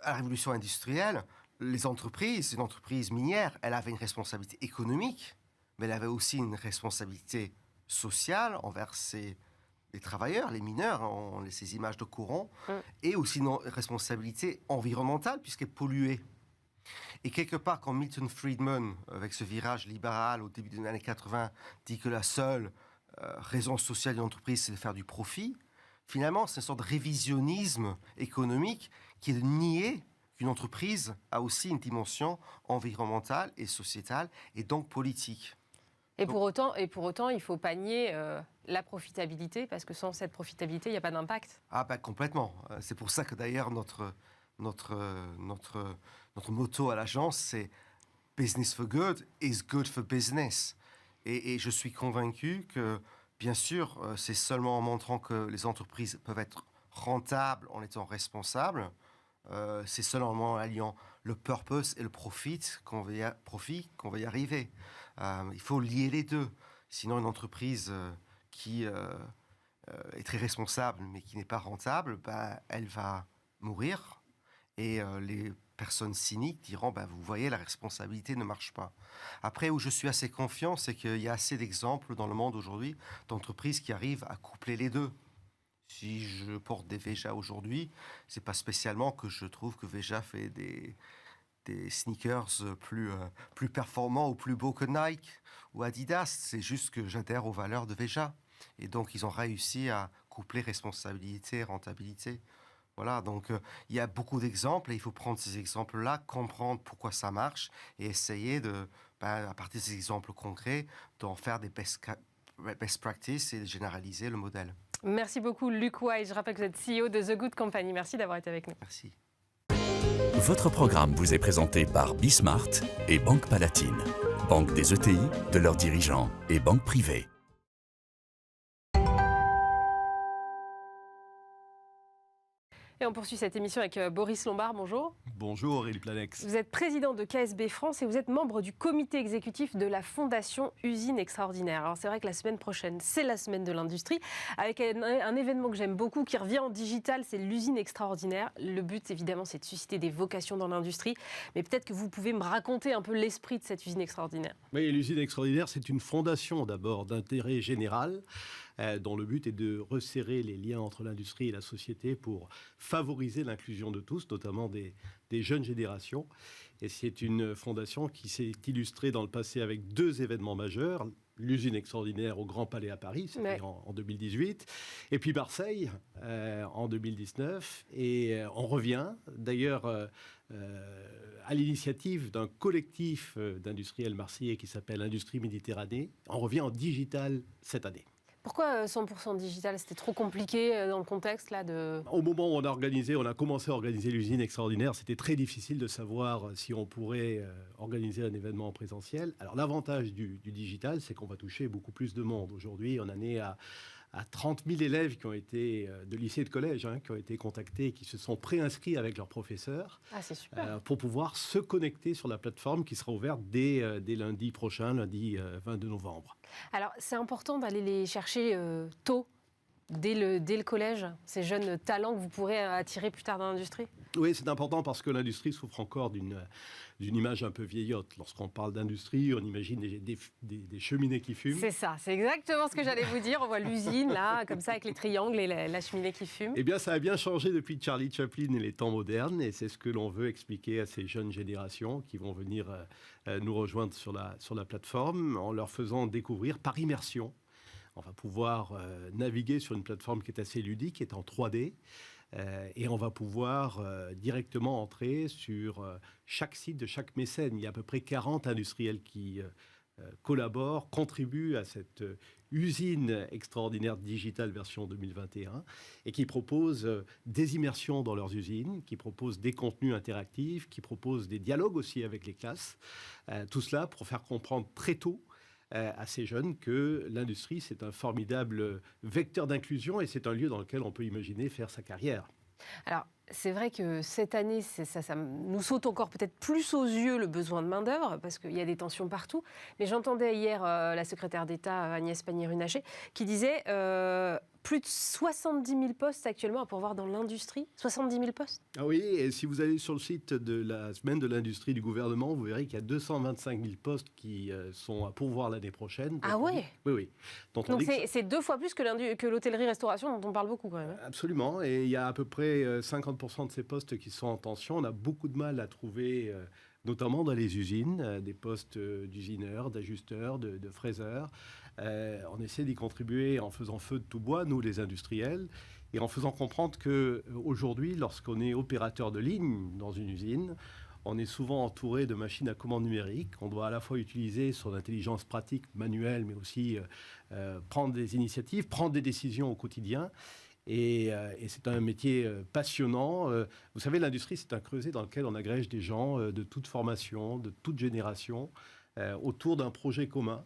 Speaker 4: À la révolution industrielle, une entreprise minière, elle avait une responsabilité économique, mais elle avait aussi une responsabilité sociale envers les travailleurs, les mineurs, on a ces images de courant, et aussi une responsabilité environnementale puisqu'elle polluait. Et quelque part, quand Milton Friedman, avec ce virage libéral au début des années 80, dit que la seule raison sociale d'une entreprise, c'est de faire du profit, finalement, c'est une sorte de révisionnisme économique qui est de nier qu'une entreprise a aussi une dimension environnementale et sociétale, et donc politique.
Speaker 2: Et pour autant, il faut pas nier la profitabilité, parce que sans cette profitabilité, il n'y a pas d'impact.
Speaker 4: Ah ben complètement. C'est pour ça que d'ailleurs notre motto à l'agence, c'est « Business for good is good for business ». Et je suis convaincu que, bien sûr, c'est seulement en montrant que les entreprises peuvent être rentables en étant responsables, c'est seulement en alliant le purpose et le profit qu'on va y arriver. Il faut lier les deux. Sinon, une entreprise qui est très responsable mais qui n'est pas rentable, elle va mourir. Et les personnes cyniques diront, vous voyez, la responsabilité ne marche pas. Après, où je suis assez confiant, c'est qu'il y a assez d'exemples dans le monde aujourd'hui d'entreprises qui arrivent à coupler les deux. Si je porte des Veja aujourd'hui, c'est pas spécialement que je trouve que Veja fait des sneakers plus performants ou plus beaux que Nike ou Adidas. C'est juste que j'adhère aux valeurs de Veja. Et donc, ils ont réussi à coupler responsabilité et rentabilité. Voilà, donc il y a beaucoup d'exemples et il faut prendre ces exemples-là, comprendre pourquoi ça marche et essayer à partir de ces exemples concrets, d'en faire des best practices et de généraliser le modèle.
Speaker 2: Merci beaucoup, Luc White. Je rappelle que vous êtes CEO de The Good Company. Merci d'avoir été avec nous.
Speaker 4: Merci.
Speaker 1: Votre programme vous est présenté par Bismart et Banque Palatine. banque des ETI, de leurs dirigeants et banque privée.
Speaker 2: Et on poursuit cette émission avec Boris Lombard, bonjour.
Speaker 5: Bonjour Aurélie Planex.
Speaker 2: Vous êtes président de KSB France et vous êtes membre du comité exécutif de la Fondation Usine Extraordinaire. Alors c'est vrai que la semaine prochaine, c'est la semaine de l'industrie, avec un événement que j'aime beaucoup qui revient en digital, c'est l'Usine Extraordinaire. Le but évidemment c'est de susciter des vocations dans l'industrie, mais peut-être que vous pouvez me raconter un peu l'esprit de cette Usine Extraordinaire.
Speaker 5: Oui, l'Usine Extraordinaire, c'est une fondation d'abord d'intérêt général, dont le but est de resserrer les liens entre l'industrie et la société pour favoriser l'inclusion de tous, notamment des jeunes générations. Et c'est une fondation qui s'est illustrée dans le passé avec 2 événements majeurs. L'Usine Extraordinaire au Grand Palais à Paris, c'était en 2018. Et puis Marseille en 2019. Et on revient d'ailleurs à l'initiative d'un collectif d'industriels marseillais qui s'appelle Industrie Méditerranée. On revient en digital cette année.
Speaker 2: Pourquoi 100% digital? C'était trop compliqué dans le contexte là de...
Speaker 5: Au moment où on a commencé à organiser l'Usine Extraordinaire, c'était très difficile de savoir si on pourrait organiser un événement en présentiel. Alors l'avantage du digital, c'est qu'on va toucher beaucoup plus de monde. Aujourd'hui, on en est à 30 000 élèves qui ont été de lycée et de collège, qui ont été contactés, qui se sont préinscrits avec leurs professeurs
Speaker 2: c'est super.
Speaker 5: pour pouvoir se connecter sur la plateforme qui sera ouverte dès lundi prochain, lundi 22 novembre.
Speaker 2: Alors c'est important d'aller les chercher tôt, dès le collège, ces jeunes talents que vous pourrez attirer plus tard dans l'industrie.
Speaker 5: Oui, c'est important parce que l'industrie souffre encore d'une image un peu vieillotte. Lorsqu'on parle d'industrie, on imagine des cheminées qui fument.
Speaker 2: C'est ça, c'est exactement ce que j'allais vous dire. On voit l'usine, là, comme ça, avec les triangles et la cheminée qui fume.
Speaker 5: Eh bien, ça a bien changé depuis Charlie Chaplin et les temps modernes. Et c'est ce que l'on veut expliquer à ces jeunes générations qui vont venir nous rejoindre sur la plateforme en leur faisant découvrir par immersion. On va pouvoir naviguer sur une plateforme qui est assez ludique, qui est en 3D. Et on va pouvoir directement entrer sur chaque site de chaque mécène. Il y a à peu près 40 industriels qui collaborent, contribuent à cette usine extraordinaire digitale version 2021 et qui proposent des immersions dans leurs usines, qui proposent des contenus interactifs, qui proposent des dialogues aussi avec les classes. Tout cela pour faire comprendre très tôt à ces jeunes que l'industrie, c'est un formidable vecteur d'inclusion et c'est un lieu dans lequel on peut imaginer faire sa carrière.
Speaker 2: Alors, c'est vrai que cette année, ça nous saute encore peut-être plus aux yeux le besoin de main-d'œuvre, parce qu'il y a des tensions partout. Mais j'entendais hier la secrétaire d'État Agnès Pannier-Runacher qui disait plus de 70 000 postes actuellement à pourvoir dans l'industrie. 70 000 postes.
Speaker 5: Ah oui, et si vous allez sur le site de la semaine de l'industrie du gouvernement, vous verrez qu'il y a 225 000 postes qui sont à pourvoir l'année prochaine.
Speaker 2: Ah ouais.
Speaker 5: Oui.
Speaker 2: Donc c'est 2 fois plus que l'hôtellerie-restauration dont on parle beaucoup quand même.
Speaker 5: Absolument, et il y a à peu près 50% de ces postes qui sont en tension. On a beaucoup de mal à trouver, notamment dans les usines, des postes d'usineurs, d'ajusteurs, de fraiseurs. On essaie d'y contribuer en faisant feu de tout bois, nous les industriels, et en faisant comprendre qu'aujourd'hui, lorsqu'on est opérateur de ligne dans une usine, on est souvent entouré de machines à commande numérique. On doit à la fois utiliser son intelligence pratique manuelle, mais aussi prendre des initiatives, prendre des décisions au quotidien. Et c'est un métier passionnant. Vous savez, l'industrie, c'est un creuset dans lequel on agrège des gens de toute formation, de toute génération, autour d'un projet commun.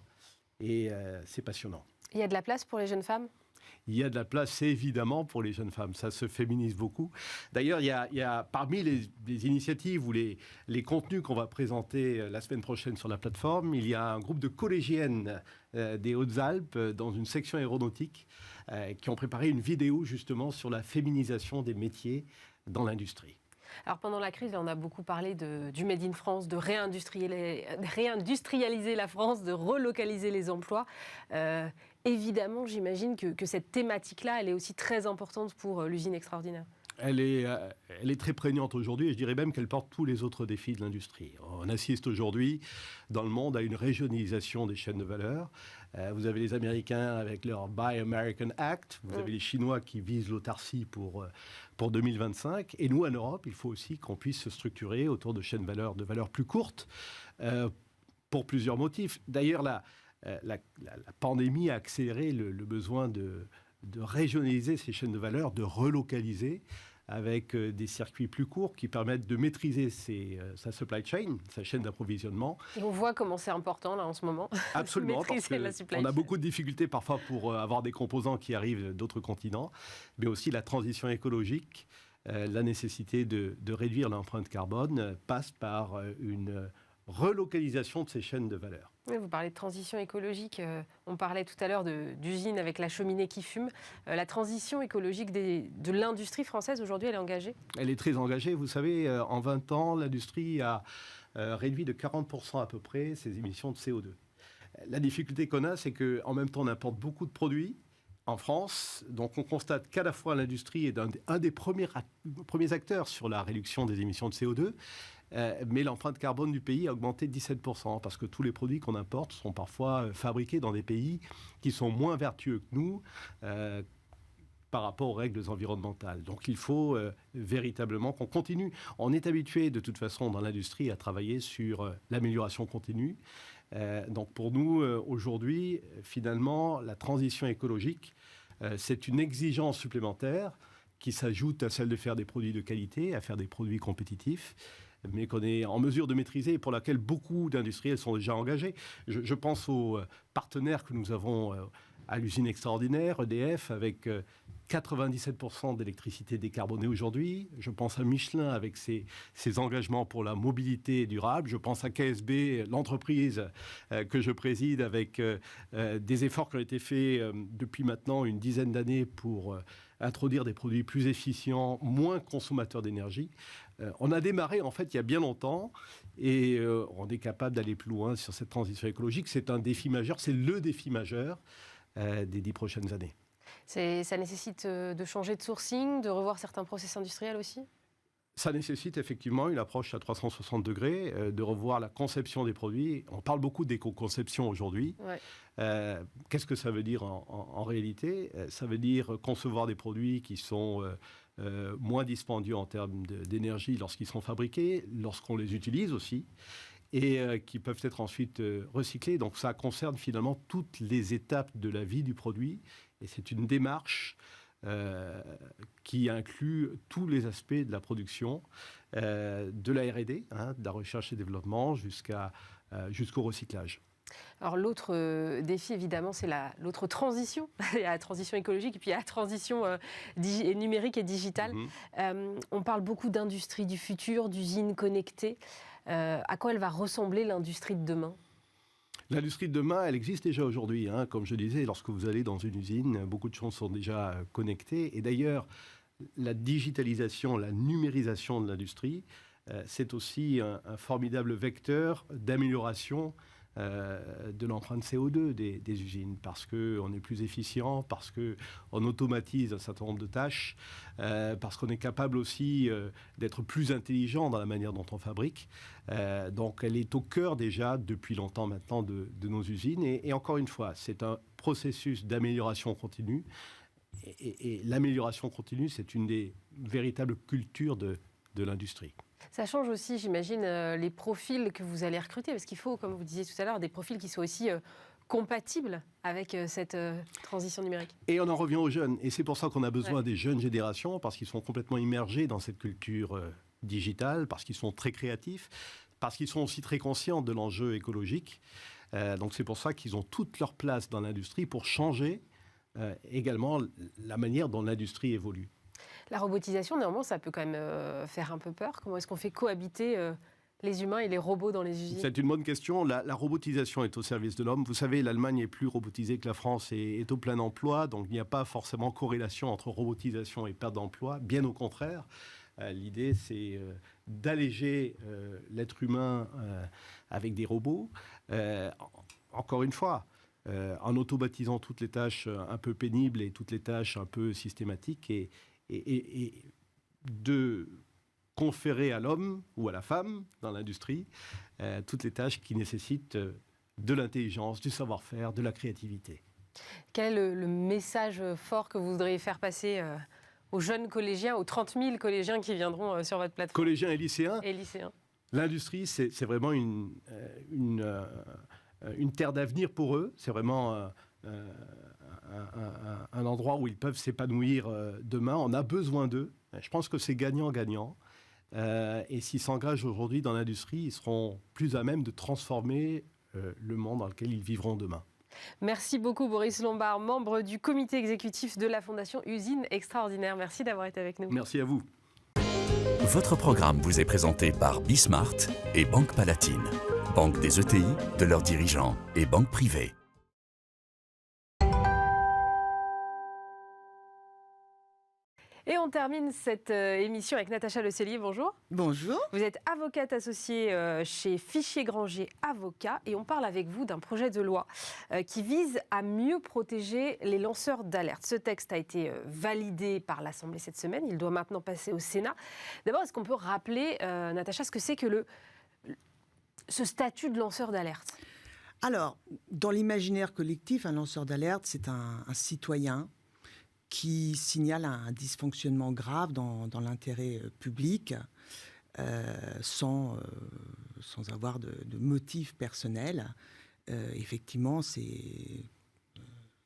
Speaker 5: Et c'est passionnant.
Speaker 2: Il y a de la place pour les jeunes femmes ?
Speaker 5: Il y a de la place, évidemment, pour les jeunes femmes. Ça se féminise beaucoup. D'ailleurs, il y a parmi les initiatives ou les contenus qu'on va présenter la semaine prochaine sur la plateforme, il y a un groupe de collégiennes des Hautes-Alpes dans une section aéronautique qui ont préparé une vidéo justement sur la féminisation des métiers dans l'industrie.
Speaker 2: Alors pendant la crise, on a beaucoup parlé du Made in France, de réindustrialiser la France, de relocaliser les emplois. Évidemment, j'imagine que cette thématique-là, elle est aussi très importante pour l'usine extraordinaire.
Speaker 5: Elle est très prégnante aujourd'hui et je dirais même qu'elle porte tous les autres défis de l'industrie. On assiste aujourd'hui dans le monde à une régionalisation des chaînes de valeur. Vous avez les Américains avec leur Buy American Act, vous avez les Chinois qui visent l'autarcie pour 2025. Et nous, en Europe, il faut aussi qu'on puisse se structurer autour de chaînes de valeur plus courtes pour plusieurs motifs. D'ailleurs, la pandémie a accéléré le besoin de régionaliser ces chaînes de valeur, de relocaliser. avec des circuits plus courts qui permettent de maîtriser sa supply chain, sa chaîne d'approvisionnement.
Speaker 2: Et on voit comment c'est important là en ce moment.
Speaker 5: Absolument, parce
Speaker 2: Maîtriser la supply
Speaker 5: qu'on a
Speaker 2: chain.
Speaker 5: beaucoup de difficultés parfois pour avoir des composants qui arrivent d'autres continents, mais aussi la transition écologique, la nécessité de réduire l'empreinte carbone passe par une relocalisation de ces chaînes de valeur.
Speaker 2: Oui, vous parlez de transition écologique. On parlait tout à l'heure d'usines avec la cheminée qui fume. La transition écologique de l'industrie française, aujourd'hui, elle est engagée?
Speaker 5: Elle est très engagée. Vous savez, en 20 ans, l'industrie a réduit de 40% à peu près ses émissions de CO2. La difficulté qu'on a, c'est qu'en même temps, on importe beaucoup de produits en France. Donc, on constate qu'à la fois l'industrie est un des premiers acteurs sur la réduction des émissions de CO2, mais l'empreinte carbone du pays a augmenté de 17%, parce que tous les produits qu'on importe sont parfois fabriqués dans des pays qui sont moins vertueux que nous par rapport aux règles environnementales. Donc il faut véritablement qu'on continue. On est habitué de toute façon dans l'industrie à travailler sur l'amélioration continue. Donc pour nous, aujourd'hui, finalement, la transition écologique, c'est une exigence supplémentaire qui s'ajoute à celle de faire des produits de qualité, à faire des produits compétitifs, mais qu'on est en mesure de maîtriser et pour laquelle beaucoup d'industriels sont déjà engagés. Je pense aux partenaires que nous avons à l'usine extraordinaire, EDF, avec 97% d'électricité décarbonée aujourd'hui. Je pense à Michelin avec ses engagements pour la mobilité durable. Je pense à KSB, l'entreprise que je préside, avec des efforts qui ont été faits depuis maintenant une dizaine d'années pour introduire des produits plus efficients, moins consommateurs d'énergie. On a démarré en fait il y a bien longtemps et on est capable d'aller plus loin sur cette transition écologique. C'est un défi majeur, c'est le défi majeur des 10 prochaines années.
Speaker 2: Ça nécessite de changer de sourcing, de revoir certains process industriels aussi?
Speaker 5: Ça nécessite effectivement une approche à 360 degrés, de revoir la conception des produits. On parle beaucoup d'éco-conception aujourd'hui.
Speaker 2: Ouais.
Speaker 5: Qu'est-ce que ça veut dire en réalité? Ça veut dire concevoir des produits qui sont moins dispendieux en termes d'énergie lorsqu'ils sont fabriqués, lorsqu'on les utilise aussi, et qui peuvent être ensuite recyclés. Donc ça concerne finalement toutes les étapes de la vie du produit, et c'est une démarche qui inclut tous les aspects de la production, de la R&D, de la recherche et développement, jusqu'au recyclage.
Speaker 2: Alors l'autre défi, évidemment, c'est l'autre transition. Il y a la transition écologique et puis il y a la transition numérique et digitale. On parle beaucoup d'industrie du futur, d'usines connectées. À quoi elle va ressembler l'industrie de demain ?
Speaker 5: L'industrie de demain, elle existe déjà aujourd'hui. Comme je disais, lorsque vous allez dans une usine, beaucoup de choses sont déjà connectées. Et d'ailleurs, la digitalisation, la numérisation de l'industrie, c'est aussi un formidable vecteur d'amélioration de l'empreinte CO2 des usines, parce qu'on est plus efficient, parce qu'on automatise un certain nombre de tâches, parce qu'on est capable aussi d'être plus intelligent dans la manière dont on fabrique. Donc elle est au cœur déjà depuis longtemps maintenant de nos usines. Et encore une fois, c'est un processus d'amélioration continue. Et l'amélioration continue, c'est une des véritables cultures de l'industrie.
Speaker 2: Ça change aussi, j'imagine, les profils que vous allez recruter, parce qu'il faut, comme vous disiez tout à l'heure, des profils qui soient aussi compatibles avec cette transition numérique.
Speaker 5: Et on en revient aux jeunes. Et c'est pour ça qu'on a besoin des jeunes générations, parce qu'ils sont complètement immergés dans cette culture digitale, parce qu'ils sont très créatifs, parce qu'ils sont aussi très conscients de l'enjeu écologique. Donc c'est pour ça qu'ils ont toute leur place dans l'industrie pour changer également la manière dont l'industrie évolue.
Speaker 2: La robotisation, néanmoins, ça peut quand même faire un peu peur. Comment est-ce qu'on fait cohabiter les humains et les robots dans les usines ?
Speaker 5: C'est une bonne question. La robotisation est au service de l'homme. Vous savez, l'Allemagne est plus robotisée que la France et est au plein emploi. Donc, il n'y a pas forcément corrélation entre robotisation et perte d'emploi. Bien au contraire. L'idée, c'est d'alléger l'être humain avec des robots. Encore une fois, en automatisant toutes les tâches un peu pénibles et toutes les tâches un peu systématiques et de conférer à l'homme ou à la femme dans l'industrie toutes les tâches qui nécessitent de l'intelligence, du savoir-faire, de la créativité.
Speaker 2: Quel est le message fort que vous voudriez faire passer aux jeunes collégiens, aux 30 000 collégiens qui viendront sur votre plateforme ?
Speaker 5: Collégiens et lycéens.
Speaker 2: Et lycéens.
Speaker 5: L'industrie, c'est vraiment une terre d'avenir pour eux. C'est vraiment un endroit où ils peuvent s'épanouir demain. On a besoin d'eux. Je pense que c'est gagnant-gagnant. Et s'ils s'engagent aujourd'hui dans l'industrie, ils seront plus à même de transformer le monde dans lequel ils vivront demain.
Speaker 2: Merci beaucoup Boris Lombard, membre du comité exécutif de la Fondation Usine Extraordinaire. Merci d'avoir été avec nous.
Speaker 5: Merci à vous.
Speaker 1: Votre programme vous est présenté par Bismart et Banque Palatine, banque des ETI, de leurs dirigeants et banque privée.
Speaker 2: Et on termine cette émission avec Natacha Le Cellier. Bonjour.
Speaker 6: Bonjour.
Speaker 2: Vous êtes avocate associée chez Fichier Granger Avocats et on parle avec vous d'un projet de loi qui vise à mieux protéger les lanceurs d'alerte. Ce texte a été validé par l'Assemblée cette semaine. Il doit maintenant passer au Sénat. D'abord, est-ce qu'on peut rappeler, Natacha, ce que c'est que ce statut de lanceur d'alerte ?
Speaker 6: Alors, dans l'imaginaire collectif, un lanceur d'alerte, c'est un citoyen qui signale un dysfonctionnement grave dans l'intérêt public sans avoir de motif personnel. Effectivement, c'est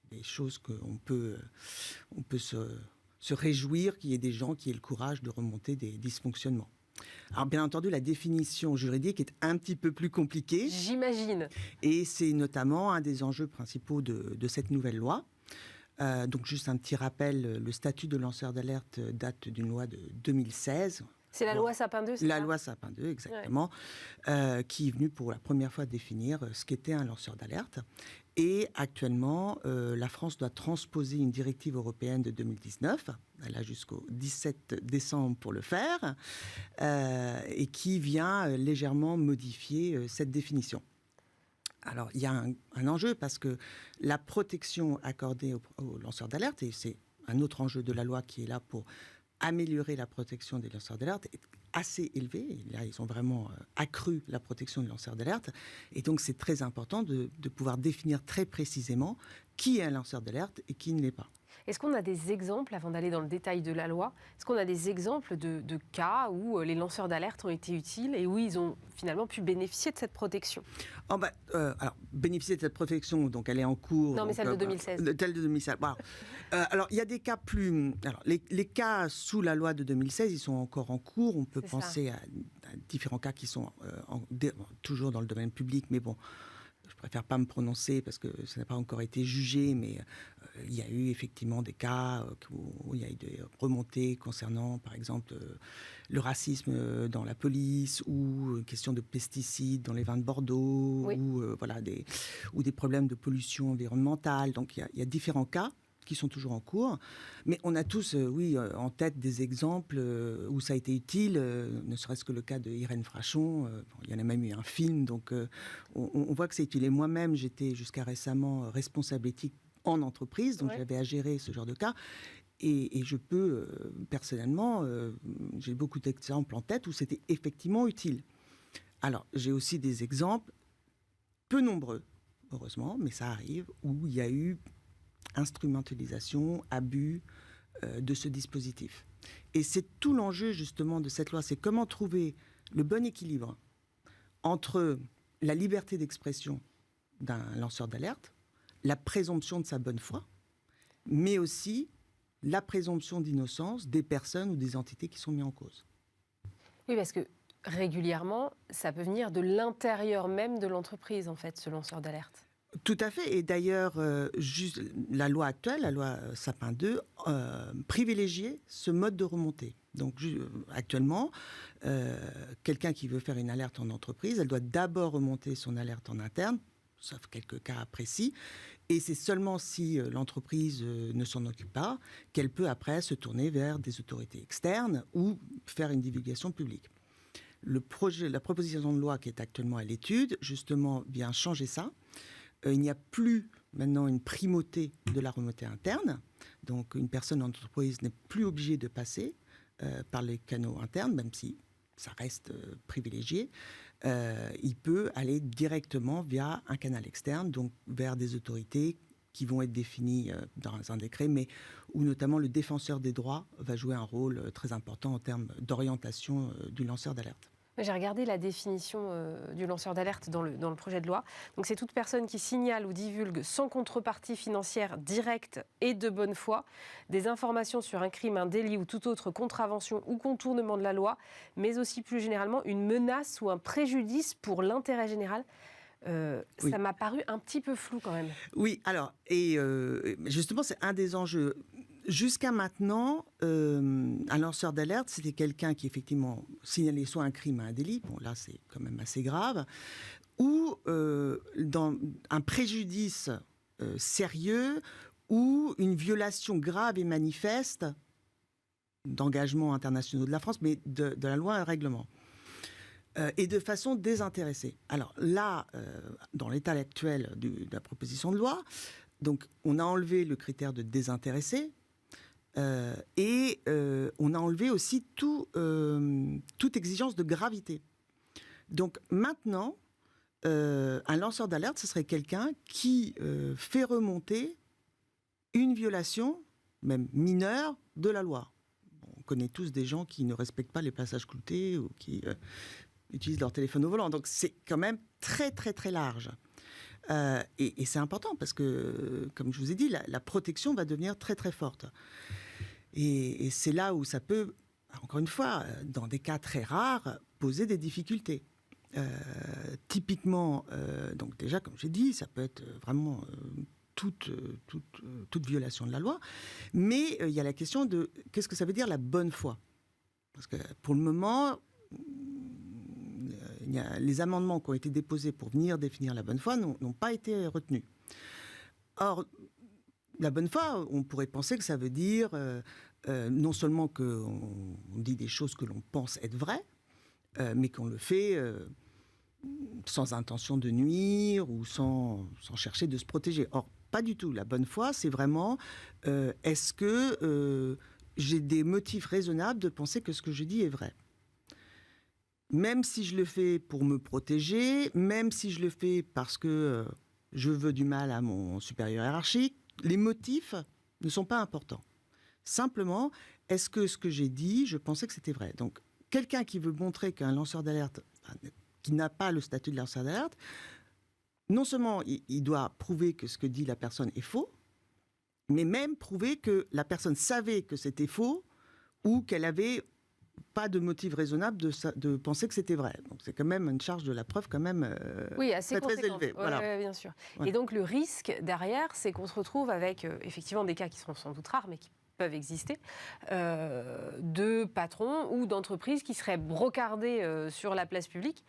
Speaker 6: des choses qu'on peut se réjouir qu'il y ait des gens qui aient le courage de remonter des dysfonctionnements. Alors bien entendu, la définition juridique est un petit peu plus compliquée.
Speaker 2: J'imagine.
Speaker 6: Et c'est notamment un des enjeux principaux de cette nouvelle loi. Donc juste un petit rappel, le statut de lanceur d'alerte date d'une loi de 2016.
Speaker 2: C'est la loi Sapin 2, c'est
Speaker 6: La
Speaker 2: ça ?
Speaker 6: loi Sapin 2, exactement, qui est venue pour la première fois définir ce qu'était un lanceur d'alerte. Et actuellement, la France doit transposer une directive européenne de 2019. Elle a jusqu'au 17 décembre pour le faire, et qui vient légèrement modifier cette définition. Alors, il y a un enjeu parce que la protection accordée aux lanceurs d'alerte, et c'est un autre enjeu de la loi qui est là pour améliorer la protection des lanceurs d'alerte, est assez élevée. Là, ils ont vraiment accru la protection des lanceurs d'alerte. Et donc, c'est très important de pouvoir définir très précisément qui est un lanceur d'alerte et qui ne l'est pas.
Speaker 2: Est-ce qu'on a des exemples, avant d'aller dans le détail de la loi, est-ce qu'on a des exemples de cas où les lanceurs d'alerte ont été utiles et où ils ont finalement pu bénéficier de cette protection ?
Speaker 6: Alors, bénéficier de cette protection, donc elle est en cours.
Speaker 2: Non, mais
Speaker 6: donc,
Speaker 2: celle de 2016.
Speaker 6: Celle de 2016. Bon, alors, il y a des cas plus... Alors, les cas sous la loi de 2016, ils sont encore en cours. On peut penser à différents cas qui sont toujours dans le domaine public, mais bon... Je préfère pas me prononcer parce que ça n'a pas encore été jugé, mais il y a eu effectivement des cas où il y a eu des remontées concernant, par exemple, le racisme dans la police ou une question de pesticides dans les vins de Bordeaux,
Speaker 2: oui.
Speaker 6: ou des problèmes de pollution environnementale. Donc il y a différents cas qui sont toujours en cours. Mais on a tous, en tête des exemples où ça a été utile, ne serait-ce que le cas de Irène Frachon. Il y en a même eu un film, donc on voit que c'est utile. Et moi-même, j'étais jusqu'à récemment responsable éthique en entreprise, donc j'avais à gérer ce genre de cas. Et je peux, personnellement, j'ai beaucoup d'exemples en tête où c'était effectivement utile. Alors, j'ai aussi des exemples, peu nombreux, heureusement, mais ça arrive, où il y a eu instrumentalisation, abus de ce dispositif. Et c'est tout l'enjeu justement de cette loi, c'est comment trouver le bon équilibre entre la liberté d'expression d'un lanceur d'alerte, la présomption de sa bonne foi, mais aussi la présomption d'innocence des personnes ou des entités qui sont mises en cause.
Speaker 2: Oui, parce que régulièrement, ça peut venir de l'intérieur même de l'entreprise, en fait, ce lanceur d'alerte.
Speaker 6: Tout à fait. Et d'ailleurs, la loi actuelle, la loi Sapin 2, privilégiait ce mode de remontée. Donc, actuellement, quelqu'un qui veut faire une alerte en entreprise, elle doit d'abord remonter son alerte en interne, sauf quelques cas précis. Et c'est seulement si l'entreprise ne s'en occupe pas qu'elle peut après se tourner vers des autorités externes ou faire une divulgation publique. La proposition de loi qui est actuellement à l'étude, justement, vient changer ça. Il n'y a plus maintenant une primauté de la remontée interne. Donc, une personne en entreprise n'est plus obligée de passer par les canaux internes, même si ça reste privilégié. Il peut aller directement via un canal externe, donc vers des autorités qui vont être définies dans un décret, mais où notamment le défenseur des droits va jouer un rôle très important en termes d'orientation du lanceur d'alerte.
Speaker 2: J'ai regardé la définition du lanceur d'alerte dans le projet de loi. Donc, c'est toute personne qui signale ou divulgue sans contrepartie financière directe et de bonne foi des informations sur un crime, un délit ou toute autre contravention ou contournement de la loi, mais aussi plus généralement une menace ou un préjudice pour l'intérêt général.
Speaker 6: Oui.
Speaker 2: Ça m'a paru un petit peu flou quand même.
Speaker 6: Oui, alors, et justement, c'est un des enjeux. Jusqu'à maintenant, un lanceur d'alerte, c'était quelqu'un qui, effectivement, signalait soit un crime, un délit, bon, là, c'est quand même assez grave, ou dans un préjudice sérieux ou une violation grave et manifeste d'engagements internationaux de la France, mais de la loi et un règlement. Et de façon désintéressée. Alors là, dans l'état actuel de la proposition de loi, donc on a enlevé le critère de désintéressé et on a enlevé aussi toute exigence de gravité. Donc maintenant, un lanceur d'alerte, ce serait quelqu'un qui fait remonter une violation, même mineure, de la loi. On connaît tous des gens qui ne respectent pas les passages cloutés ou qui utilisent leur téléphone au volant. Donc c'est quand même très très très large. Et c'est important parce que, comme je vous ai dit, la protection va devenir très très forte. Et c'est là où ça peut, encore une fois, dans des cas très rares, poser des difficultés. Typiquement, donc déjà, comme j'ai dit, ça peut être vraiment toute violation de la loi. Mais il y a la question de qu'est-ce que ça veut dire la bonne foi ? Parce que pour le moment, les amendements qui ont été déposés pour venir définir la bonne foi n'ont pas été retenus. Or, la bonne foi, on pourrait penser que ça veut dire non seulement qu'on dit des choses que l'on pense être vraies, mais qu'on le fait sans intention de nuire ou sans chercher de se protéger. Or, pas du tout. La bonne foi, c'est vraiment est-ce que j'ai des motifs raisonnables de penser que ce que je dis est vrai ? Même si je le fais pour me protéger, même si je le fais parce que je veux du mal à mon supérieur hiérarchique, les motifs ne sont pas importants. Simplement, est-ce que ce que j'ai dit, je pensais que c'était vrai ? Donc, quelqu'un qui veut montrer qu'un lanceur d'alerte, qui n'a pas le statut de lanceur d'alerte, non seulement il doit prouver que ce que dit la personne est faux, mais même prouver que la personne savait que c'était faux ou qu'elle avait pas de motif raisonnable de penser que c'était vrai. Donc c'est quand même une charge de la preuve quand même
Speaker 2: oui, assez
Speaker 6: très
Speaker 2: conséquente.
Speaker 6: élevée. Voilà.
Speaker 2: Ouais, bien sûr.
Speaker 6: Ouais.
Speaker 2: Et donc le risque derrière, c'est qu'on se retrouve avec effectivement des cas qui sont sans doute rares, mais qui peuvent exister, de patrons ou d'entreprises qui seraient brocardés sur la place publique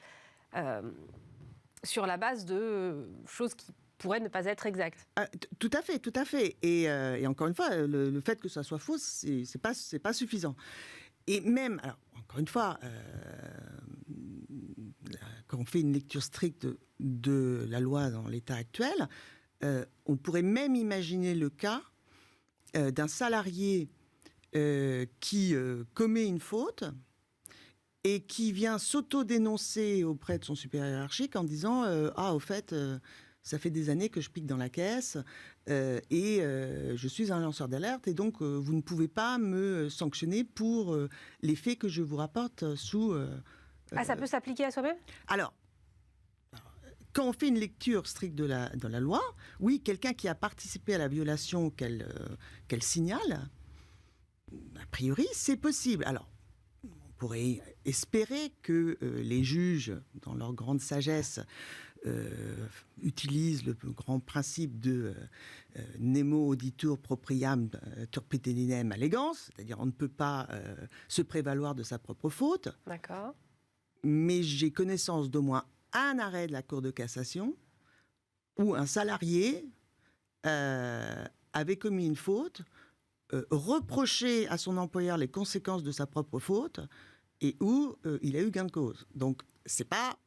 Speaker 2: sur la base de choses qui pourraient ne pas être exactes.
Speaker 6: Tout à fait. Et encore une fois, le fait que ça soit faux, c'est pas suffisant. Et même, alors, encore une fois, quand on fait une lecture stricte de la loi dans l'état actuel, on pourrait même imaginer le cas d'un salarié qui commet une faute et qui vient s'auto-dénoncer auprès de son supérieur hiérarchique en disant « Ah, au fait, ça fait des années que je pique dans la caisse et je suis un lanceur d'alerte et donc vous ne pouvez pas me sanctionner pour les faits que je vous rapporte sous... »
Speaker 2: ça peut s'appliquer à soi-même ?
Speaker 6: Alors, quand on fait une lecture stricte de la loi, oui, quelqu'un qui a participé à la violation qu'elle signale, a priori, c'est possible. Alors, on pourrait espérer que les juges, dans leur grande sagesse, utilisent le grand principe de nemo auditur propriam turpitudinem allegans, c'est-à-dire on ne peut pas se prévaloir de sa propre faute.
Speaker 2: D'accord.
Speaker 6: Mais j'ai connaissance d'au moins un arrêt de la Cour de cassation où un salarié avait commis une faute, reproché à son employeur les conséquences de sa propre faute et où il a eu gain de cause. Donc, c'est pas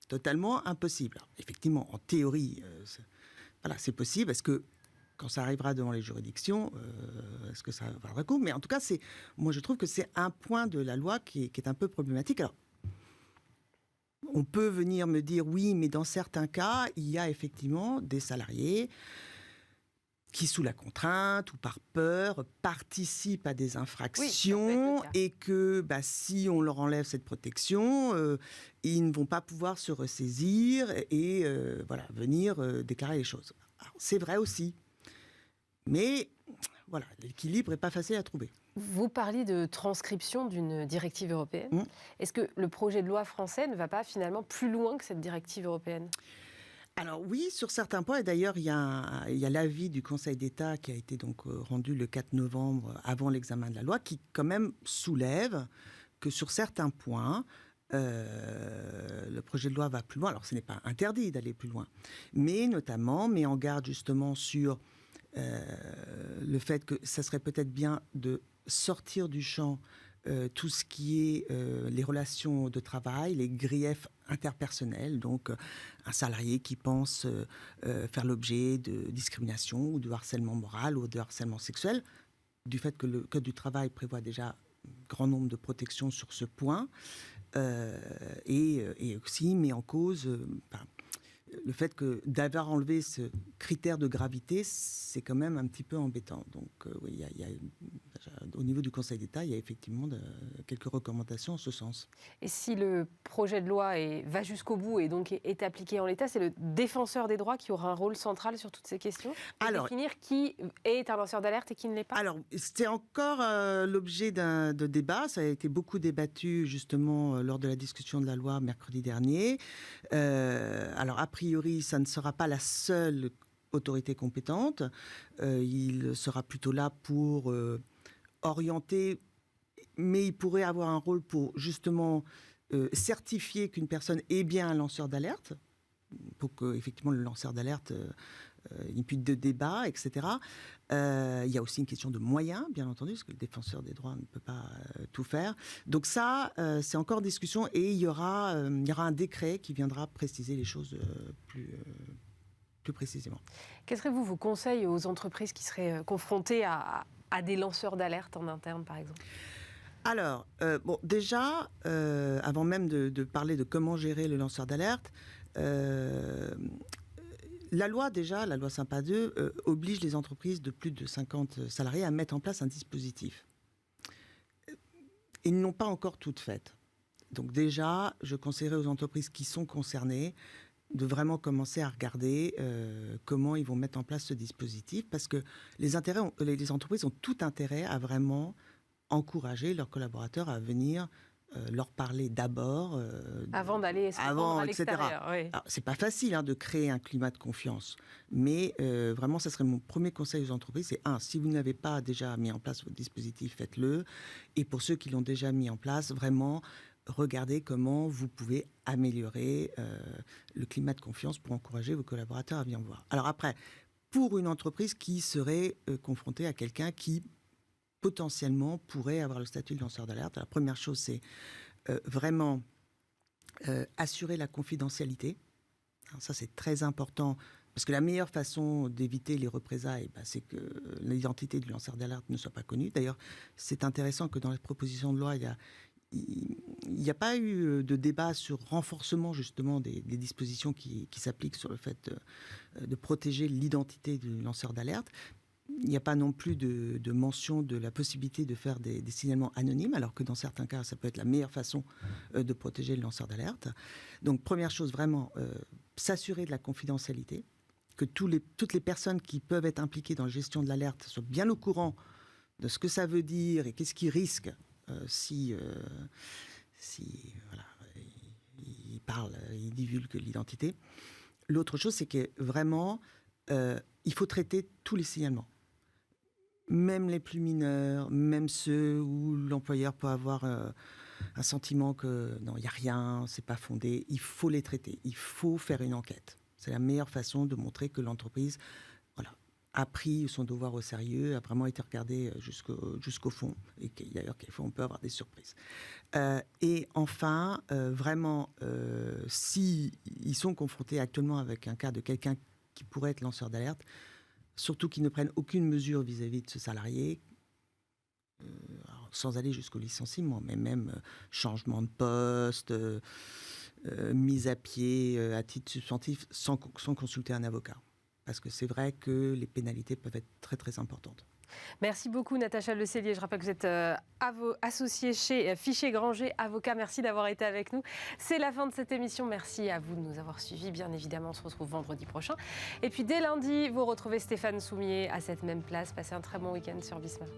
Speaker 6: totalement impossible. Alors, effectivement, en théorie, c'est possible. Est-ce que, quand ça arrivera devant les juridictions, est-ce que ça va le coup ? Mais en tout cas, moi, je trouve que c'est un point de la loi qui est un peu problématique. Alors, on peut venir me dire, oui, mais dans certains cas, il y a effectivement des salariés qui, sous la contrainte ou par peur, participent à des infractions,
Speaker 2: le cas.
Speaker 6: et que si on leur enlève cette protection, ils ne vont pas pouvoir se ressaisir et venir déclarer les choses. Alors, c'est vrai aussi, mais voilà, l'équilibre n'est pas facile à trouver.
Speaker 2: Vous parliez de transcription d'une directive européenne. Est-ce que le projet de loi français ne va pas finalement plus loin que cette directive européenne ?
Speaker 6: Alors oui, sur certains points, et d'ailleurs il y a l'avis du Conseil d'État qui a été donc rendu le 4 novembre avant l'examen de la loi, qui quand même soulève que sur certains points, le projet de loi va plus loin. Alors ce n'est pas interdit d'aller plus loin, mais notamment met en garde justement sur le fait que ça serait peut-être bien de sortir du champ tout ce qui est les relations de travail, les griefs interpersonnels, donc un salarié qui pense faire l'objet de discrimination ou de harcèlement moral ou de harcèlement sexuel, du fait que le Code du travail prévoit déjà un grand nombre de protections sur ce point, et aussi met en cause le fait que d'avoir enlevé ce critère de gravité, c'est quand même un petit peu embêtant. Donc oui, au niveau du Conseil d'État, il y a effectivement quelques recommandations en ce sens.
Speaker 2: Et si le projet de loi va jusqu'au bout et donc est appliqué en l'état, c'est le défenseur des droits qui aura un rôle central sur toutes ces questions ?
Speaker 6: Alors,
Speaker 2: définir qui est un lanceur d'alerte et qui ne l'est pas ?
Speaker 6: Alors, c'était encore l'objet de débat. Ça a été beaucoup débattu justement lors de la discussion de la loi mercredi dernier. Alors, a priori, ça ne sera pas la seule autorité compétente. Il sera plutôt là pour orienter, mais il pourrait avoir un rôle pour justement certifier qu'une personne est bien un lanceur d'alerte, pour qu'effectivement le lanceur d'alerte il n'y ait plus de débat, etc. Il y a aussi une question de moyens, bien entendu, parce que le défenseur des droits ne peut pas tout faire. Donc ça, c'est encore en discussion, et il y aura un décret qui viendra préciser les choses plus précisément.
Speaker 2: Quels seraient vos conseils aux entreprises qui seraient confrontées à des lanceurs d'alerte en interne, par exemple ?
Speaker 6: Alors, déjà, avant même de parler de comment gérer le lanceur d'alerte, la loi Sympa 2 oblige les entreprises de plus de 50 salariés à mettre en place un dispositif. Ils n'ont pas encore toutes faites. Donc déjà, je conseillerais aux entreprises qui sont concernées de vraiment commencer à regarder comment ils vont mettre en place ce dispositif, parce que les entreprises ont tout intérêt à vraiment encourager leurs collaborateurs à venir leur parler d'abord.
Speaker 2: Avant d'aller se rendre à l'extérieur. Oui.
Speaker 6: Alors, c'est pas facile de créer un climat de confiance, mais vraiment, ça serait mon premier conseil aux entreprises, c'est si vous n'avez pas déjà mis en place votre dispositif, faites-le. Et pour ceux qui l'ont déjà mis en place, vraiment, regardez comment vous pouvez améliorer le climat de confiance pour encourager vos collaborateurs à venir voir. Alors après, pour une entreprise qui serait confrontée à quelqu'un qui potentiellement pourrait avoir le statut de lanceur d'alerte, la première chose, c'est vraiment assurer la confidentialité. Alors ça, c'est très important, parce que la meilleure façon d'éviter les représailles, c'est que l'identité du lanceur d'alerte ne soit pas connue. D'ailleurs, c'est intéressant que dans la proposition de loi, il n'y a pas eu de débat sur renforcement justement des dispositions qui s'appliquent sur le fait de protéger l'identité du lanceur d'alerte. Il n'y a pas non plus de mention de la possibilité de faire des signalements anonymes, alors que dans certains cas, ça peut être la meilleure façon de protéger le lanceur d'alerte. Donc, première chose, vraiment, s'assurer de la confidentialité, que toutes les personnes qui peuvent être impliquées dans la gestion de l'alerte soient bien au courant de ce que ça veut dire et qu'est-ce qu'ils risquent si ils parlent, ils divulguent l'identité. L'autre chose, c'est que vraiment, il faut traiter tous les signalements. Même les plus mineurs, même ceux où l'employeur peut avoir un sentiment que non, il n'y a rien, c'est pas fondé, il faut les traiter, il faut faire une enquête. C'est la meilleure façon de montrer que l'entreprise a pris son devoir au sérieux, a vraiment été regardée jusqu'au fond, et d'ailleurs, quelquefois, on peut avoir des surprises. Et enfin, vraiment, s'ils sont confrontés actuellement avec un cas de quelqu'un qui pourrait être lanceur d'alerte, surtout qu'ils ne prennent aucune mesure vis-à-vis de ce salarié, sans aller jusqu'au licenciement, mais même changement de poste, mise à pied à titre substantif, sans consulter un avocat. parce que c'est vrai que les pénalités peuvent être très très importantes.
Speaker 2: Merci beaucoup Natacha Le Cellier. Je rappelle que vous êtes associée chez Fichet Granger, avocat. Merci d'avoir été avec nous. C'est la fin de cette émission. Merci à vous de nous avoir suivis. Bien évidemment, on se retrouve vendredi prochain. Et puis dès lundi, vous retrouvez Stéphane Soumier à cette même place. Passez un très bon week-end sur Bismart.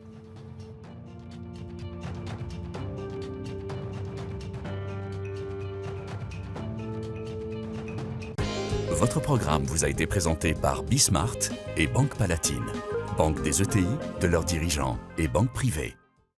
Speaker 1: Votre programme vous a été présenté par Bismart et Banque Palatine, banque des ETI, de leurs dirigeants et banque privée.